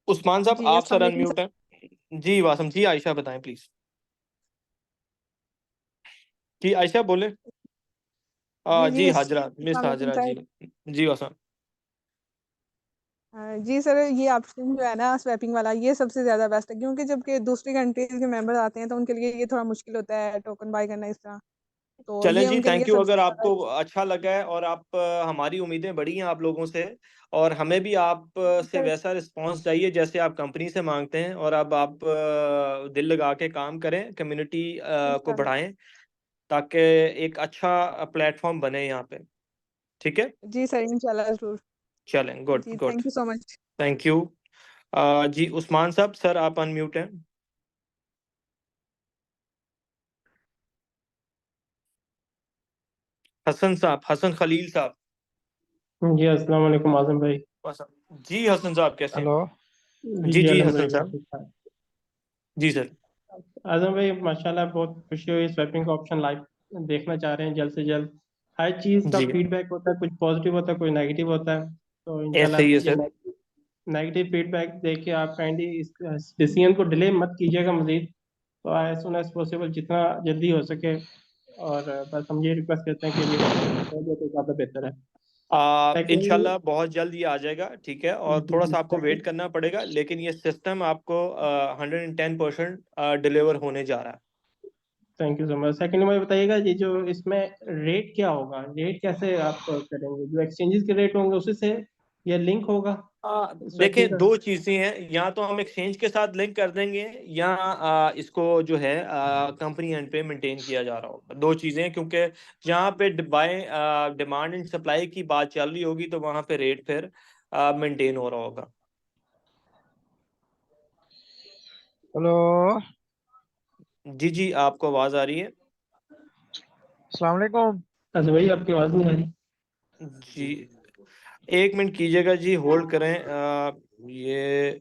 Usman साहब, जी आप अस्सलाम सर वालेकुम अनम्यूट हैं। जी वासम जी, आयशा बताएं प्लीज। जी आयशा बोले। जी जी जी हाजरा, मिस अस्सलाम वालेकुम हाजरा जी। सर। जी वासम। जी सर, ये ऑप्शन जो है ना स्वैपिंग वाला, ये सबसे ज़्यादा बेस्ट है, क्योंकि जब के दूसरी कंट्रीज के मेंबर आते हैं तो उनके लिए ये थोड़ा मुश्किल होता है टोकन बाय करना इस तरह। तो चलें ये जी, उनके लिए थैंक यू। सबसे अगर ज़्यादा आपको अच्छा लगा है और आप हमारी उम्मीदें बढ़ी हैं आप लोगों से, और हमें भी आप से सर। वैसा रिस्पांस चाहिए जैसे आप कंपनी से मांगते हैं। और अब आप दिल लगा के काम करें, कम्युनिटी को इंशाल्लाह। बढ़ाएं, ताकि एक अच्छा प्लेटफॉर्म बने यहाँ पे, ठीक है। जी सर, इंशाल्लाह ज़रूर। चलें, गुड जी good, thank you so much. Thank you. जी उस्मान साहब, सर आप अनम्यूट हैं। हसन साहब, हसन खलील साहब। जी अस्सलाम वालेकुम आजम भाई। जी हसन साहब कैसे हैं? हेलो। जी जी जी जी हसन अल्हम्दुलिल्लाह साहब। ठीक ठाक। जी सर। आजम भाई माशाल्लाह बहुत खुशी हुई, स्वैपिंग का ऑप्शन लाइव देखना चाह रहे हैं जल्द से जल्द। हर चीज़ का जी फीडबैक होता है, कुछ पॉजिटिव होता है कोई नेगेटिव होता है, तो ऐसे इंशाल्लाह ही है ये सर। नेगेटिव फीडबैक देख के आप काइंडली इस डिसीजन को डिले मत कीजिएगा मजीद, तो एज सुन एज पॉसिबल जितना जल्दी हो सके। और बस हम ये रिक्वेस्ट करते हैं कि ये हो जाए तो ज़्यादा बेहतर है। सेकेंडली इंशाल्लाह बहुत जल्द ये आ जाएगा, ठीक है, और थोड़ा सा आपको वेट करना पड़ेगा, लेकिन ये सिस्टम आपको 110% डिलीवर होने जा रहा है। Thank you so much. Second मुझे बताइएगा ये जो इसमें रेट क्या होगा, रेट कैसे आप करेंगे, जो एक्सचेंजेस के रेट होंगे उसी से ये लिंक होगा स्वैपिंग देखें का? दो चीजें हैं, या तो हम एक्सचेंज के साथ लिंक कर देंगे, या इसको जो है कंपनी एंड पे मेंटेन किया जा रहा होगा। दो चीजें हैं, क्योंकि जहाँ पे बाय डिमांड एंड सप्लाई की बात चल रही होगी तो वहां पे रेट फिर मेंटेन हो रहा होगा। हेलो। जी जी आपको आवाज आ रही है? अस्सलाम वालेकुम। अच्छा भाई आपकी आवाज़ नहीं आ रही। जी एक मिनट कीजिएगा जी, होल्ड करें। ये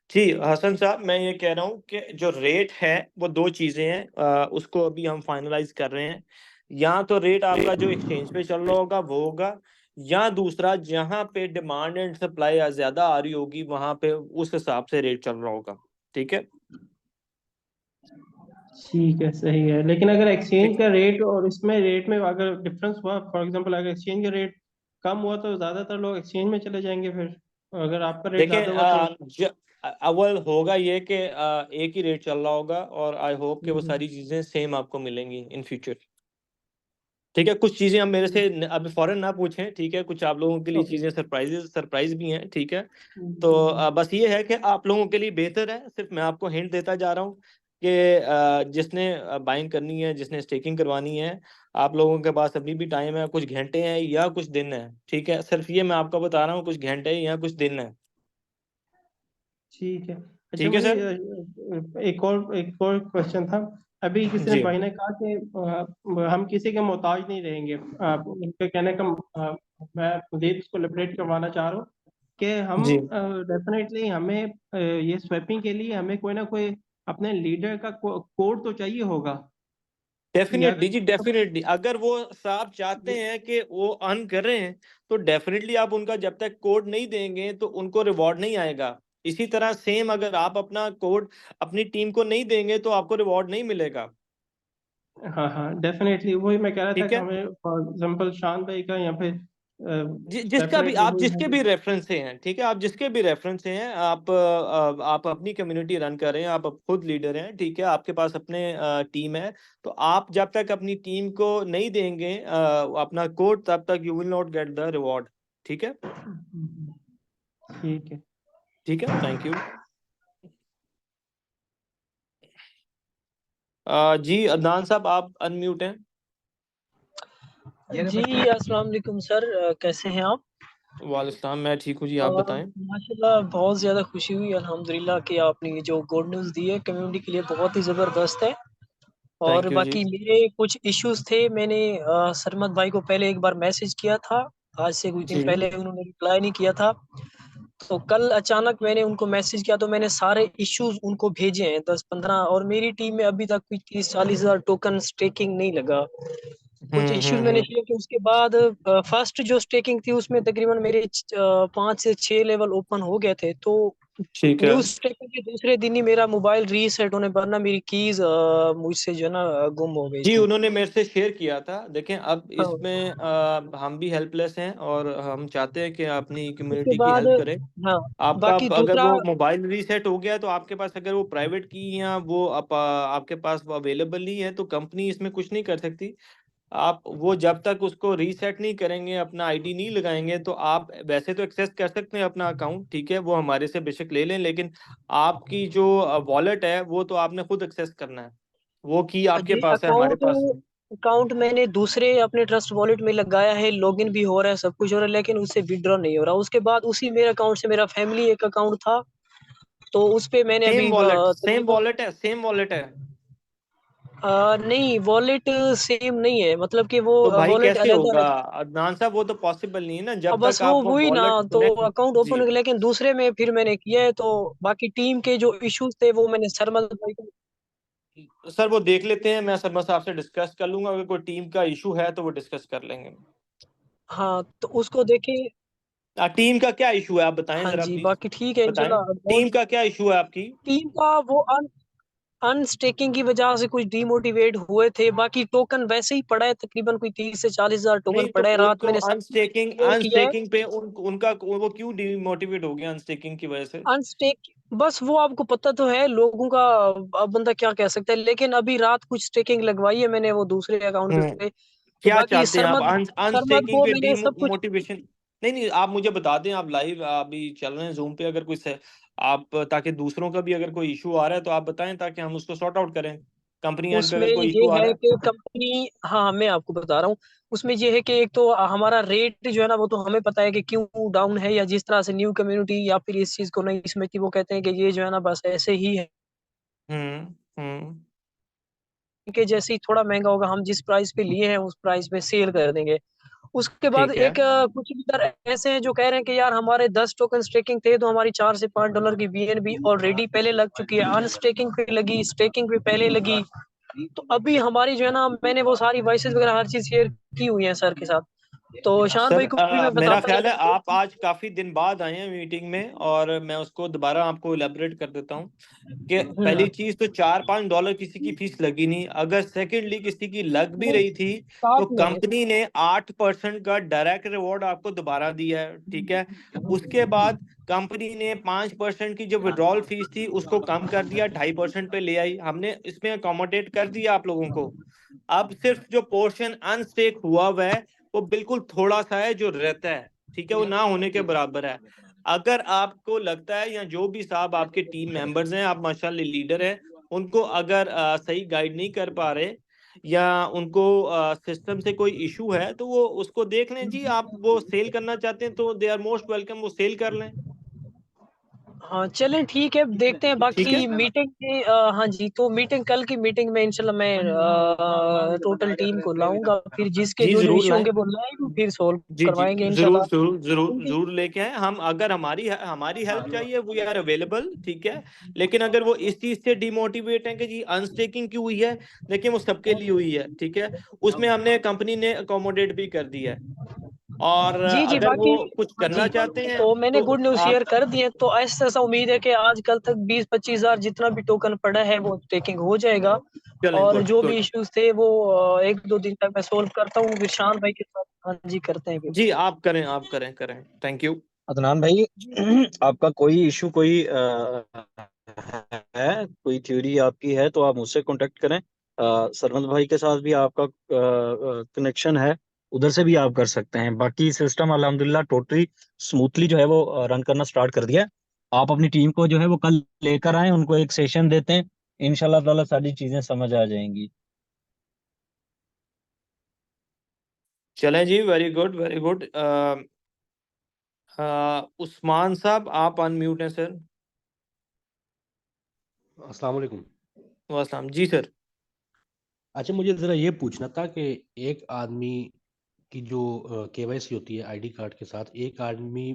जी हसन साहब, मैं ये कह रहा हूँ कि जो रेट है वो दो चीजें हैं, उसको अभी हम फाइनलाइज कर रहे हैं। या तो रेट आपका जो एक्सचेंज पे चल रहा होगा वो होगा, या दूसरा जहां पे डिमांड एंड सप्लाई ज्यादा आ रही होगी वहां पे उस हिसाब से रेट चल रहा होगा। ठीक है। ठीक है सही है, लेकिन अगर एक्सचेंज ठीक का रेट और इसमें रेट में अगर डिफरेंस हुआ, फॉर एग्जांपल अगर एक्सचेंज का रेट कम हुआ तो ज़्यादातर लोग एक्सचेंज में चले जाएंगे, फिर अगर आपका रेट देखें, ज़्यादा हुआ तो अव्वल होगा ये कि एक ही रेट चल रहा होगा, और आई होप कि वो हम्म, सारी चीजें सेम आपको मिलेंगी इन फ्यूचर। ठीक है, कुछ चीजें हम मेरे से अभी फौरन ना पूछें, ठीक है, कुछ आप लोगों के लिए ओके। चीजें सरप्राइज भी हैं, ठीक है। तो बस ये है कि आप लोगों के लिए बेहतर है, सिर्फ मैं आपको हिंट देता जा रहा हूँ कि जिसने बाइंग करनी है, जिसने स्टेकिंग करवानी है, आप लोगों के पास अभी भी टाइम है, कुछ घंटे हैं या कुछ दिन है, ठीक है, सिर्फ ये मैं आपको बता रहा हूँ, कुछ घंटे या कुछ दिन है। ठीक है। अच्छा ठीक है भाई सर। एक और क्वेश्चन था। अभी किसी ने जी भाई ने कहा कि हम किसी के मोहताज नहीं रहेंगे। उनके कहने का मैं मजीद उसको लिबरेट करवाना चाह रहा हूँ कि हम जी डेफिनेटली हमें ये स्वैपिंग के लिए हमें कोई ना कोई अपने लीडर का कोड तो चाहिए होगा, या डेफिनेटली जी, अगर डेफिनेटली अगर वो साहब चाहते हैं कि वो अर्न कर रहे हैं तो डेफिनेटली आप उनका जब तक कोड नहीं देंगे तो उनको रिवॉर्ड नहीं आएगा। इसी तरह सेम अगर आप अपना कोड अपनी टीम को नहीं देंगे तो आपको रिवॉर्ड नहीं मिलेगा। हाँ हाँ डेफिनेटली वही मैं कह रहा था ठीक कि है। हमें फॉर एग्जांपल शान भाई का या फिर जिसका भी डेफिनेटली आप वही जिसके हम। भी रेफरेंस से हैं, ठीक है, आप जिसके भी रेफरेंस से हैं, आप अपनी कम्युनिटी रन कर रहे हैं, आप खुद लीडर हैं, ठीक है, आपके पास अपने टीम है, तो आप जब तक अपनी टीम को नहीं देंगे अपना कोड, तब तक you will not get the reward. ठीक है। ठीक है। ठीक है, थैंक यू। जी अदनान साहब आप अनम्यूट हैं। ये जी अस्सलाम वालेकुम सर, कैसे हैं आप? वालेकुम, मैं ठीक हूँ जी, आप बताएं। माशाल्लाह बहुत ज़्यादा खुशी हुई अल्हम्दुलिल्लाह कि आपने ये जो गुड न्यूज़ दी है कम्युनिटी के लिए बहुत ही ज़बरदस्त है। और थैंक यू जी। बाकी मेरे कुछ इश्यूज़ थे, मैंने सरमद भाई को पहले एक बार मैसेज किया था, आज से कुछ दिन जी पहले उन्होंने रिप्लाई नहीं किया था। तो कल अचानक मैंने उनको मैसेज किया तो मैंने सारे इश्यूज़ उनको भेजे हैं 10-15, और मेरी टीम में अभी तक कोई 30-40 हज़ार टोकन स्टेकिंग नहीं लगा। कुछ इश्यूज मैंने हम्म। शेयर किए, उसके बाद फर्स्ट जो स्टेकिंग थी उसमें तकरीबन मेरे 5 से 6 लेवल ओपन हो गए थे। तो ठीक है न्यू स्टेकिंग के दूसरे दिन ही मेरा मोबाइल रीसेट होने पर ना मेरी कीज मुझसे जो है ना गुम हो गई जी, थी। उन्होंने मेरे से शेयर किया था। देखें अब हाँ। इसमें हम भी हेल्पलेस हैं और हम चाहते हैं कि अपनी उसके कम्युनिटी की बाद हेल्प करें। हाँ, आपका बाकी अगर दूसरा वो मोबाइल रीसेट हो गया तो आपके पास अगर वो प्राइवेट की या वो आपके पास वो अवेलेबल नहीं है तो कंपनी इसमें कुछ नहीं कर सकती। आप वो जब तक उसको रीसेट नहीं करेंगे, अपना आईडी नहीं लगाएंगे, तो आप वैसे तो एक्सेस कर सकते हैं अपना अकाउंट, ठीक है, वो हमारे से बेशक ले लें, लेकिन आपकी जो वॉलेट है वो तो आपने खुद एक्सेस करना है। वो की आपके ये पास है, हमारे अकाउंट पास नहीं। अकाउंट मैंने दूसरे अपने ट्रस्ट वॉलेट में लगाया है, लॉगिन भी हो रहा है, सब कुछ हो रहा है, लेकिन उससे विड्रॉ नहीं हो रहा। उसके बाद उसी मेरे अकाउंट से मेरा फैमिली एक अकाउंट था, तो उस पे मैंने अभी सेम वॉलेट है। नहीं, वॉलेट सेम नहीं है, मतलब कि वो तो भाई वॉलेट कैसे अलग होगा है। अदनान साहब, वो तो पॉसिबल नहीं है ना जब बस तक वो आप वो हुई ना, वॉलेट तो कनेक्ट। अकाउंट जी ओपन, लेकिन दूसरे में फिर मैंने किया है, तो बाकी टीम के जो इश्यूज थे वो मैंने सरमल भाई को। सर वो देख लेते हैं, मैं सरमद साहब से डिस्कस कर लूंगा, अगर कोई टीम का इशू है तो वो डिस्कस कर लेंगे। हाँ, तो उसको देखे। टीम का क्या इशू है आप बताएं हाँ जरा जी, प्लीज, बाकी ठीक है बताएं इंशाल्लाह। और टीम का क्या इशू है आपकी। टीम का वो अनस्टेकिंग की वजह से कुछ डीमोटिवेट हुए थे, बाकी टोकन वैसे ही पड़ा है, तकरीबन कोई 30 से 40 हजार टोकन नहीं तो पड़ा है। रात उनको मैंने सब अनस्टेकिंग क्लियर किया है। अनस्टेकिंग पे उनका वो क्यों डिमोटिवेट हो गया अनस्टेकिंग की वजह से। अनस्टेक बस वो आपको पता तो है लोगों का, अब बंदा क्या कह सकता है, लेकिन अभी रात कुछ स्टेकिंग लगवाई है मैंने वो दूसरे अकाउंट हम्म पे। तो क्या बाकी चाहते हैं आप सरमद सरमद अनस्टेकिंग को पे मैंने सब कुछ। मोटिवेशन। नहीं नहीं आप मुझे बता दें, आप लाइव अभी चल रहे हैं जूम पे, अगर कोई आप ताकि दूसरों का भी अगर कोई इशू आ रहा है तो आप बताएं ताकि हम उसको सॉर्ट आउट करें, कंपनी एंड पे उसमें अगर कोई ये इशू आ रहा है है। कि कंपनी, हाँ मैं आपको बता रहा हूँ, उसमें ये है कि एक तो हमारा रेट जो है ना, वो तो हमें पता है कि क्यों डाउन है, या जिस तरह से न्यू कम्युनिटी या फिर इस चीज को नहीं समझती, वो कहते हैं कि ये जो है ना बस ऐसे ही है, हम्म कि जैसे ही थोड़ा महंगा होगा हम जिस प्राइस पे लिए हैं उस प्राइस पे सेल कर देंगे। उसके बाद ठीक है। एक कुछ लीडर ऐसे हैं जो कह रहे हैं कि यार हमारे 10 टोकन स्टेकिंग थे, तो हमारी $4 से $5 की बीएनबी ऑलरेडी पहले लग चुकी है, अनस्टेकिंग पे लगी, स्टेकिंग पे पहले लगी। तो अभी हमारी जो है ना, मैंने वो सारी वॉइसेस वगैरह हर चीज शेयर की हुई है सर के साथ, तो शान सर भाई को भी मैं मेरा बताता ख्याल है रहता आप हूँ। आज काफी दिन बाद आए हैं मीटिंग में, और मैं उसको दोबारा आपको इलेबोरेट कर देता हूँ कि पहली चीज तो $4-5 किसी की फीस लगी नहीं, अगर सेकेंडली किसी की लग भी रही थी तो साथ में कंपनी ने 8% का डायरेक्ट रिवॉर्ड आपको दोबारा दिया है, ठीक है। उसके बाद कंपनी ने 5% की जो विड्रॉल फीस थी उसको कम कर दिया, 2.5% पे ले आई, हमने इसमें अकोमोडेट कर दिया आप लोगों को। अब सिर्फ जो पोर्शन अनस्टेक हुआ है वो बिल्कुल थोड़ा सा है जो रहता है, ठीक है, वो ना होने के बराबर है। अगर आपको लगता है, या जो भी साहब आपके टीम मेंबर्स हैं, आप माशाल्लाह लीडर हैं, उनको अगर सही गाइड नहीं कर पा रहे या उनको सिस्टम से कोई इशू है तो वो उसको देख लें जी। आप वो सेल करना चाहते हैं तो दे आर मोस्ट वेलकम, वो सेल कर लें। हाँ चलें ठीक है, देखते हैं ठीक है बाकी मीटिंग में। हाँ जी, तो मीटिंग, कल की मीटिंग में इंशाल्लाह मैं टोटल टीम को लाऊंगा, फिर जिसके जी जो जो जरूर इशू लाएं। होंगे वो लाएंगे, फिर सोल्व जी जी करवाएंगे जरूर इंशाल्लाह। जरूर जरूर क्योंकि जरूर लेके आए हम, अगर हमारी हमारी हेल्प चाहिए वी आर अवेलेबल, ठीक है। लेकिन अगर वो इस चीज से डिमोटिवेट है कि जी अनस्टेकिंग क्यों हुई है, देखिए वो सबके लिए हुई है, ठीक है, उसमें हमने कंपनी ने अकोमोडेट भी कर दिया है। और जी जी, अगर वो बाकी कुछ हाँ जी, करना चाहते हैं तो मैंने तो गुड न्यूज़ आप शेयर कर दिए, तो ऐसा ऐसा उम्मीद है कि आज कल तक 20-25 हजार जितना भी टोकन पड़ा है वो टेकिंग हो जाएगा, चलें। और गुड जो भी गुड। इश्यूज थे वो 1-2 दिन तक मैं सोल्व करता हूँ, फिर शान भाई के साथ हाँ जी करते हैं फिर। जी आप करें करें, थैंक यू। अदनान भाई आपका कोई इशू, कोई है, कोई थ्योरी आपकी है तो आप मुझसे कांटेक्ट करें। सरमद भाई के साथ भी आपका कनेक्शन है, उधर से भी आप कर सकते हैं। बाकी सिस्टम अल्हम्दुलिल्लाह टोटली स्मूथली जो है वो रन करना स्टार्ट कर दिया है। आप अपनी टीम को जो है वो कल लेकर आए, उनको एक सेशन देते हैं, इंशाल्लाह ताला सारी चीजें समझ आ जाएंगी। चलें जी, very good very good. Usman साहब आप अनम्यूट हैं सर। अस्सलाम वालेकुम। वालेकुम जी सर। अच्छा, मुझे ज़रा ये पूछना था कि एक आदमी की जो केवाईसी होती है आईडी कार्ड के साथ, एक आदमी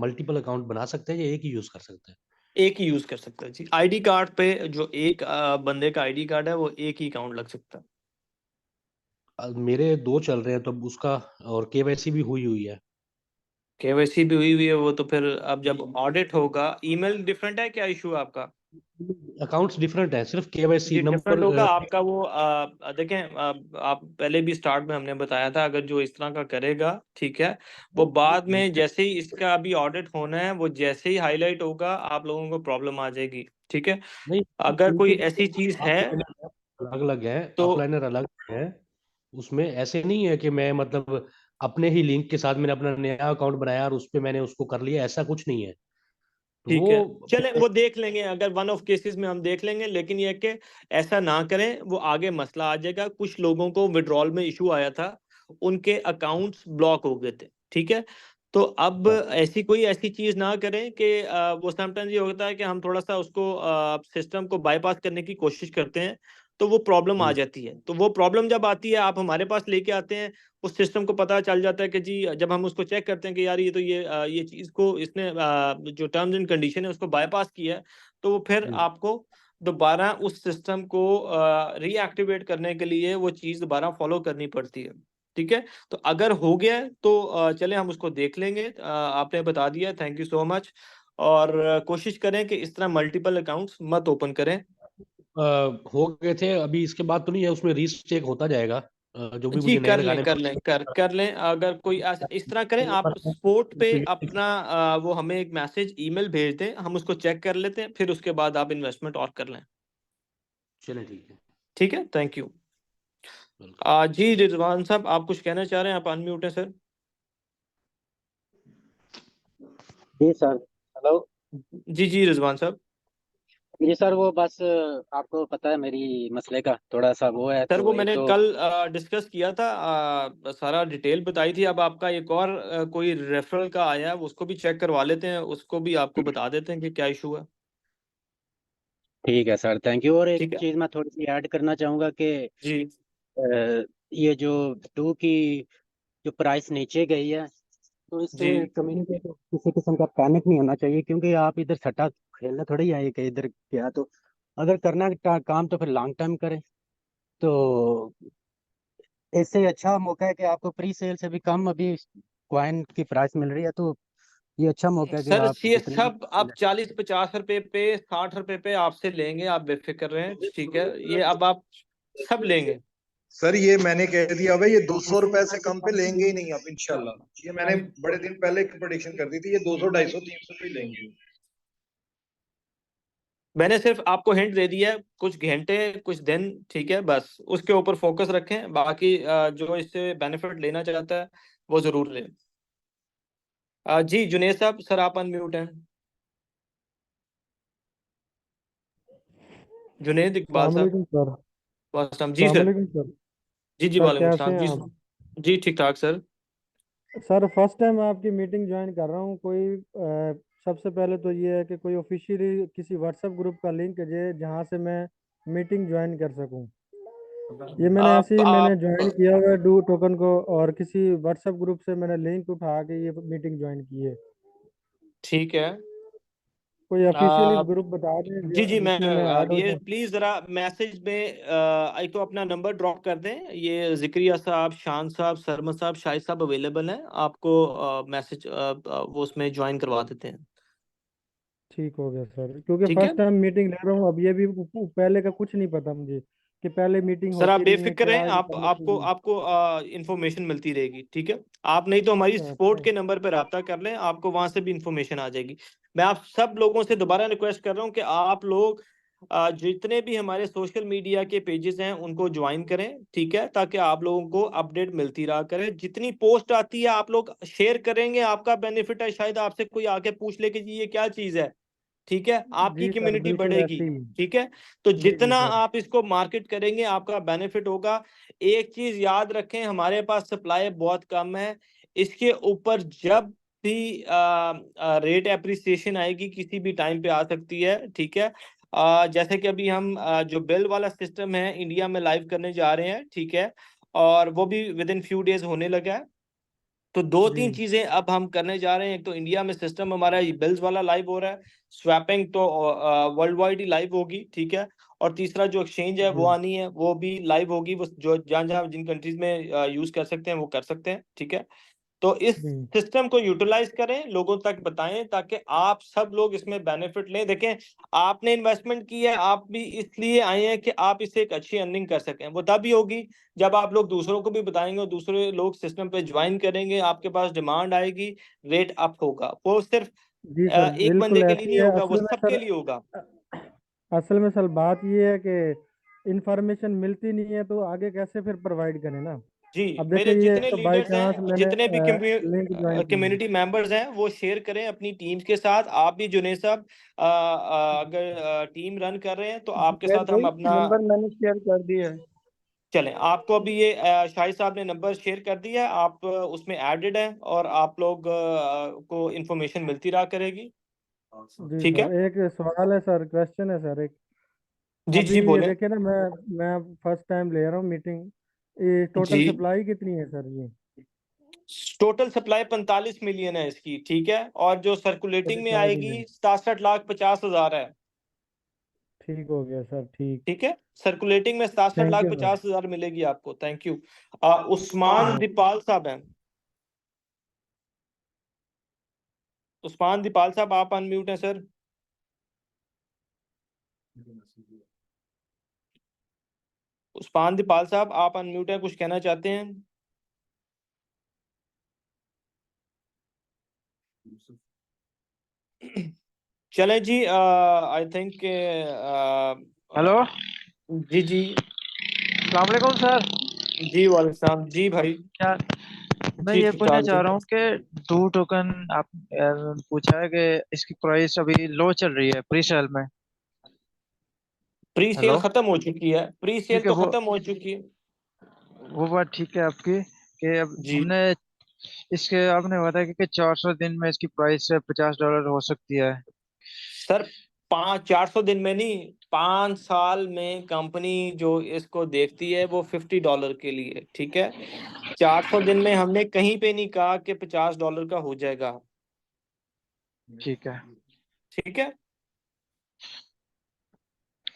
मल्टीपल अकाउंट बना सकता है या एक ही यूज़ कर सकता है? एक ही यूज कर सकता है जी, आईडी कार्ड पे जो एक बंदे का आईडी कार्ड है वो एक ही अकाउंट लग सकता है। मेरे 2 चल रहे हैं, तो अब उसका और केवाईसी भी हुई हुई है। केवाईसी भी हुई हुई है, वो तो फिर अब जब ऑडिट होगा, ईमेल डिफरेंट है क्या इशू आपका। अकाउंट्स डिफरेंट है, सिर्फ केवाईसी जी डिफरेंट नंबर होगा आपका वो देखें आप पहले भी स्टार्ट में हमने बताया था, अगर जो इस तरह का करेगा, ठीक है, वो बाद में जैसे ही इसका अभी ऑडिट होना है वो जैसे ही हाईलाइट होगा आप लोगों को प्रॉब्लम आ जाएगी, ठीक है। नहीं, अगर कोई उनके ऐसी चीज है अलग-अलग है, तो ऑफलाइनर अलग है। उसमें ऐसे नहीं है कि मैं मतलब अपने ही लिंक के साथ मैंने अपना नया अकाउंट बनाया और उसपे मैंने उसको कर लिया, ऐसा कुछ नहीं है। तो ठीक है, वो चलें वो देख लेंगे, अगर वन ऑफ केसेस में हम देख लेंगे, लेकिन ये कि ऐसा ना करें, वो आगे मसला आ जाएगा। कुछ लोगों को विड्रॉल में इशू आया था, उनके अकाउंट्स ब्लॉक हो गए थे, ठीक है। तो अब हाँ ऐसी चीज ना करें कि वो समटाइम्स ये होता है कि हम थोड़ा सा उसको सिस्टम को बाईपास करने की कोशिश करते हैं, तो वो प्रॉब्लम आ जाती है। तो वो प्रॉब्लम जब आती है, आप हमारे पास लेके आते हैं, उस सिस्टम को पता चल जाता है कि जी, जब हम उसको चेक करते हैं कि यार ये चीज को इसने जो टर्म्स एंड कंडीशन है उसको बाईपास किया है, तो वो फिर आपको दोबारा उस सिस्टम को रीएक्टिवेट करने के लिए वो चीज दोबारा फॉलो करनी पड़ती है। ठीक है, तो अगर हो गया है तो चले हम उसको देख लेंगे। आपने बता दिया, थैंक यू सो मच। और कोशिश करें कि इस तरह मल्टीपल अकाउंट्स मत ओपन करें। हो गए थे, अभी इसके बाद तो नहीं है, उसमें रीचेक होता जाएगा। जो भी जी, मुझे नए कर लें लगाने कर लें कर लें। अगर कोई इस तरह करें, आप स्पोर्ट पे अपना वो हमें एक मैसेज ईमेल भेज दें, हम उसको चेक कर लेते हैं, फिर उसके बाद आप इन्वेस्टमेंट और कर लें। चलें, ठीक है। ठीक है, थैंक यू। वेलकम। जी रिजवान साहब, आप कुछ कहना चाह रहे हैं? आप अनम्यूट हैं सर। जी सर। हेलो। जी रिजवान साहब। जी सर, वो बस आपको पता है मेरी मसले का थोड़ा सा वो है, सर वो तो एक मैंने तो कल डिस्कस किया था, सारा डिटेल बताई थी। अब आपका एक और कोई रेफरल का आया है, उसको भी चेक करवा लेते हैं, उसको भी आपको बता देते हैं कि क्या इशू है। ठीक है सर, थैंक यू। और एक ठीक है चीज़ मैं थोड़ी सी ऐड करना चाहूँगा कि जी। ये जो टू की जो प्राइस नीचे गई है, तो जी इससे कम्युनिटी को किसी किस्म का पैनिक नहीं होना चाहिए, क्योंकि आप इधर सट्टा खेलने थोड़ी आए कि इधर क्या। तो अगर करना काम तो फिर लॉन्ग टाइम करें। तो इससे अच्छा मौका है कि आपको प्री सेल से भी कम अभी कॉइन की प्राइस मिल रही है, तो ये अच्छा मौका है कि सर, आप ये जितनी सब अब 40-50 रुपए पे, 60 रुपए पे आपसे लेंगे, आप बेफिक्र रहें। ठीक है, ये अब आप सब लेंगे। सर ये मैंने कह दिया भाई, ये 200 रुपए से कम पे लेंगे ही नहीं आप इंशाल्लाह। ये मैंने बड़े दिन पहले एक प्रेडिक्शन कर दी थी, ये 200, 250, 300 पे लेंगे। मैंने सिर्फ आपको हिंट दे दिया है, कुछ घंटे कुछ दिन, ठीक है, बस उसके ऊपर फोकस रखें। बाकी जो इससे बेनिफिट लेना चाहता है वो जरूर ले। जी जुनेद साहब, सर आप अनम्यूट हैं। जुनेद इकबाल साहब। सलामकुम सर। वालेकुम जी सर। सलामकुम सर। जी सर वालेकुम कैसे सलाम हैं जी। आप? जी ठीक ठाक सर। सर फर्स्ट टाइम आपकी मीटिंग ज्वाइन कर रहा हूँ। सबसे पहले तो ये है कि कोई ऑफिशियली किसी व्हाट्सएप ग्रुप का लिंक है जहाँ से मैं मीटिंग ज्वाइन कर सकूँ। ये मैंने ऐसे ही मैंने आप ज्वाइन किया हुआ है डू टोकन को, और किसी व्हाट्सएप ग्रुप से मैंने लिंक उठा के ये मीटिंग ज्वाइन की है। ठीक है। कोई ऑफिशियली आ, ग्रुप बता दें जी मैं जिसमें मैं ऐड हो ये जाऊँ। प्लीज जरा मैसेज में एक तो अपना नंबर ड्रॉप कर दें। ये जिक्रिया साहब, शान साहब, सरमद साहब, शाहिद साहब अवेलेबल हैं, आपको मैसेज वो उसमें ज्वाइन करवा देते हैं। ठीक हो गया सर, क्योंकि ठीक है फर्स्ट टाइम मीटिंग ले रहा हूँ। अब ये भी पहले का कुछ नहीं पता मुझे कि पहले मीटिंग सर, आप होती नहीं है बेफिक्र क्या रहें, आप इन्फॉर्मेशन आपको दी। आपको इंफॉर्मेशन मिलती रहेगी। ठीक है, आप नहीं तो हमारी अच्छा। सपोर्ट के नंबर पर रब्ता कर लें, आपको वहां से भी इंफॉर्मेशन आ जाएगी। मैं आप सब लोगों से दोबारा रिक्वेस्ट कर रहा हूं कि आप लोग जितने भी हमारे सोशल मीडिया के पेजेस हैं उनको ज्वाइन करें। ठीक है, ताकि आप लोगों को अपडेट मिलती रहा करे। जितनी पोस्ट आती है आप लोग शेयर करेंगे, आपका बेनिफिट है। शायद आपसे कोई आके पूछ ले कि जी ये क्या चीज है। ठीक है, आपकी जी सर, कम्युनिटी बिल्कुल बढ़ेगी। ऐसे ही। ठीक है, तो जी जी जितना सर। आप इसको मार्केट करेंगे आपका बेनिफिट होगा। एक चीज याद रखें, हमारे पास सप्लाई बहुत कम है। इसके ऊपर जब भी रेट एप्रिसिएशन आएगी, किसी भी टाइम पे आ सकती है। ठीक है, जैसे कि अभी हम जो बिल वाला सिस्टम है इंडिया में लाइव करने जा रहे हैं। ठीक है, और वो भी विद इन फ्यू डेज होने लगा है। तो दो जी तीन चीजें अब हम करने जा रहे हैं। एक तो इंडिया में सिस्टम हमारा ये बिल्स वाला लाइव हो रहा है। स्वैपिंग तो वर्ल्ड वाइड ही लाइव होगी। ठीक है, और तीसरा जो एक्सचेंज है वो जी आनी है, वो भी लाइव होगी। वो जो जहाँ जहाँ जिन कंट्रीज में यूज कर सकते हैं वो कर सकते हैं। ठीक है, तो इस जी सिस्टम को यूटिलाइज करें, लोगों तक बताएं, ताकि आप सब लोग इसमें बेनिफिट लें। देखें, आपने इन्वेस्टमेंट की है, आप भी इसलिए आए हैं कि आप इससे एक अच्छी अर्निंग कर सकें। वो तभी होगी जब आप लोग दूसरों को भी बताएंगे और दूसरे लोग सिस्टम पे ज्वाइन करेंगे, आपके पास डिमांड आएगी, रेट अप होगा। वो सिर्फ जी सर, एक बंदे बिल्कुल के लिए ऐसे ही नहीं है। होगा, वो सबके लिए होगा। असल में सर बात ये है कि इंफॉर्मेशन मिलती नहीं है तो आगे कैसे फिर प्रोवाइड करें ना। जी, अब मेरे देखिए ये जितने तो बाई लीडर्स चांस हैं, मैंने जितने भी लिंक ज्वाइन की है। कम्युनिटी मेंबर्स हैं, वो शेयर करें अपनी टीम्स के साथ। आप भी जुनेद साहब, अगर टीम रन कर रहे हैं तो आपके जुनैद साथ हम भाई अपना नंबर मैंने शेयर कर दिया है। चलें, आपको अभी ये शाहिद साहब ने नंबर शेयर कर दिया है, आप उसमें एडेड हैं और आप लोग को इंफॉर्मेशन मिलती रहा करेगी। जी ठीक है, सर, एक सवाल है सर, क्वेश्चन है सर एक। जी अभी जी ये बोलें। देखिए ना, मैं फर्स्ट टाइम ले रहा हूँ मीटिंग। ये टोटल जी, सप्लाई कितनी है सर ये? टोटल सप्लाई 45 मिलियन है इसकी, ठीक है, और जो सर्कुलेटिंग में 45 आएगी मिलियन। 67,50,000 है। ठीक हो गया सर, ठीक। ठीक है, सर्कुलेटिंग में सतासठ थैंक लाख यू सर। पचास हजार मिलेगी आपको। Thank you. उस्मान दीपाल साहब हैं। उस्मान दीपाल साहब, आप अनम्यूट हैं सर। उस्मान दीपाल साहब, आप अनम्यूट हैं, कुछ कहना चाहते हैं? चले जी, आई थिंक हेलो, जी जी अस्सलाम वालेकुम सर। जी, वालेकुम सलाम जी भाई। क्या मैं जी ये ठीक पूछना ठाक चाह जी। रहा हूँ कि 2 टोकन आप पूछा है कि इसकी प्राइस अभी लो चल रही है प्री सेल में। प्री सेल हेलो, खत्म हो चुकी है, प्री सेल ठीक है, तो खत्म हो चुकी है। वो बात ठीक है आपकी कि अब जी हमने इसके आपने बताया कि 400 दिन में इसकी प्राइस $50 हो सकती है। सर, 400 दिन में नहीं, 5 साल में कंपनी जो इसको देखती है वो $50 के लिए, ठीक है। 400 दिन में हमने कहीं पे नहीं कहा कि $50 का हो जाएगा। ठीक है, ठीक है,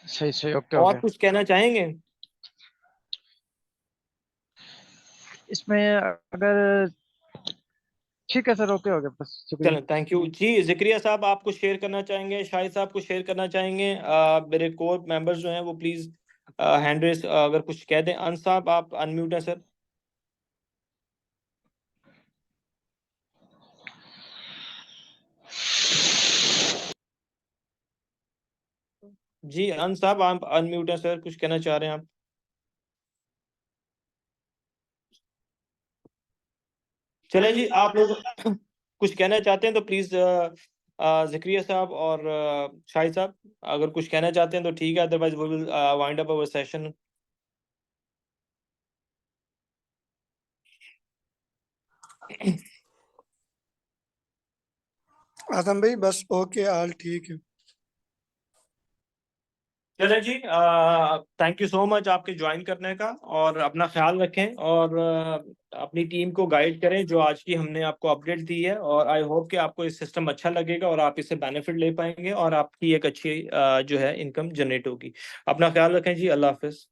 सही सही, ओके और ओके। कुछ कहना चाहेंगे? इसमें अगर ठीक है सर, ओके ओके, बस शुक्रिया। चलें, थैंक यू जी। जिक्रिया साहब, आप कुछ शेयर करना चाहेंगे? शाहिद साहब कुछ शेयर करना चाहेंगे? मेरे कोर मेंबर्स जो हैं वो प्लीज हैंड रेस अगर कुछ कह दें। अंस साहब, आप अनम्यूट हैं सर। जी अंस साहब, आप अनम्यूट हैं सर, कुछ कहना चाह रहे हैं आप? चले जी, आप लोग कुछ कहना चाहते हैं तो प्लीज जिक्रिया साहब और शाहिद साहब अगर कुछ कहना चाहते हैं तो ठीक है, otherwise we will wind up our session. Azam भाई बस ओके, ऑल ठीक है। चलें जी, थैंक यू सो मच आपके ज्वाइन करने का, और अपना ख्याल रखें और अपनी टीम को गाइड करें जो आज की हमने आपको अपडेट दी है, और आई होप कि आपको इस सिस्टम अच्छा लगेगा और आप इससे बेनिफिट ले पाएंगे और आपकी एक अच्छी जो है इनकम जनरेट होगी। अपना ख्याल रखें जी, अल्लाह हाफिज।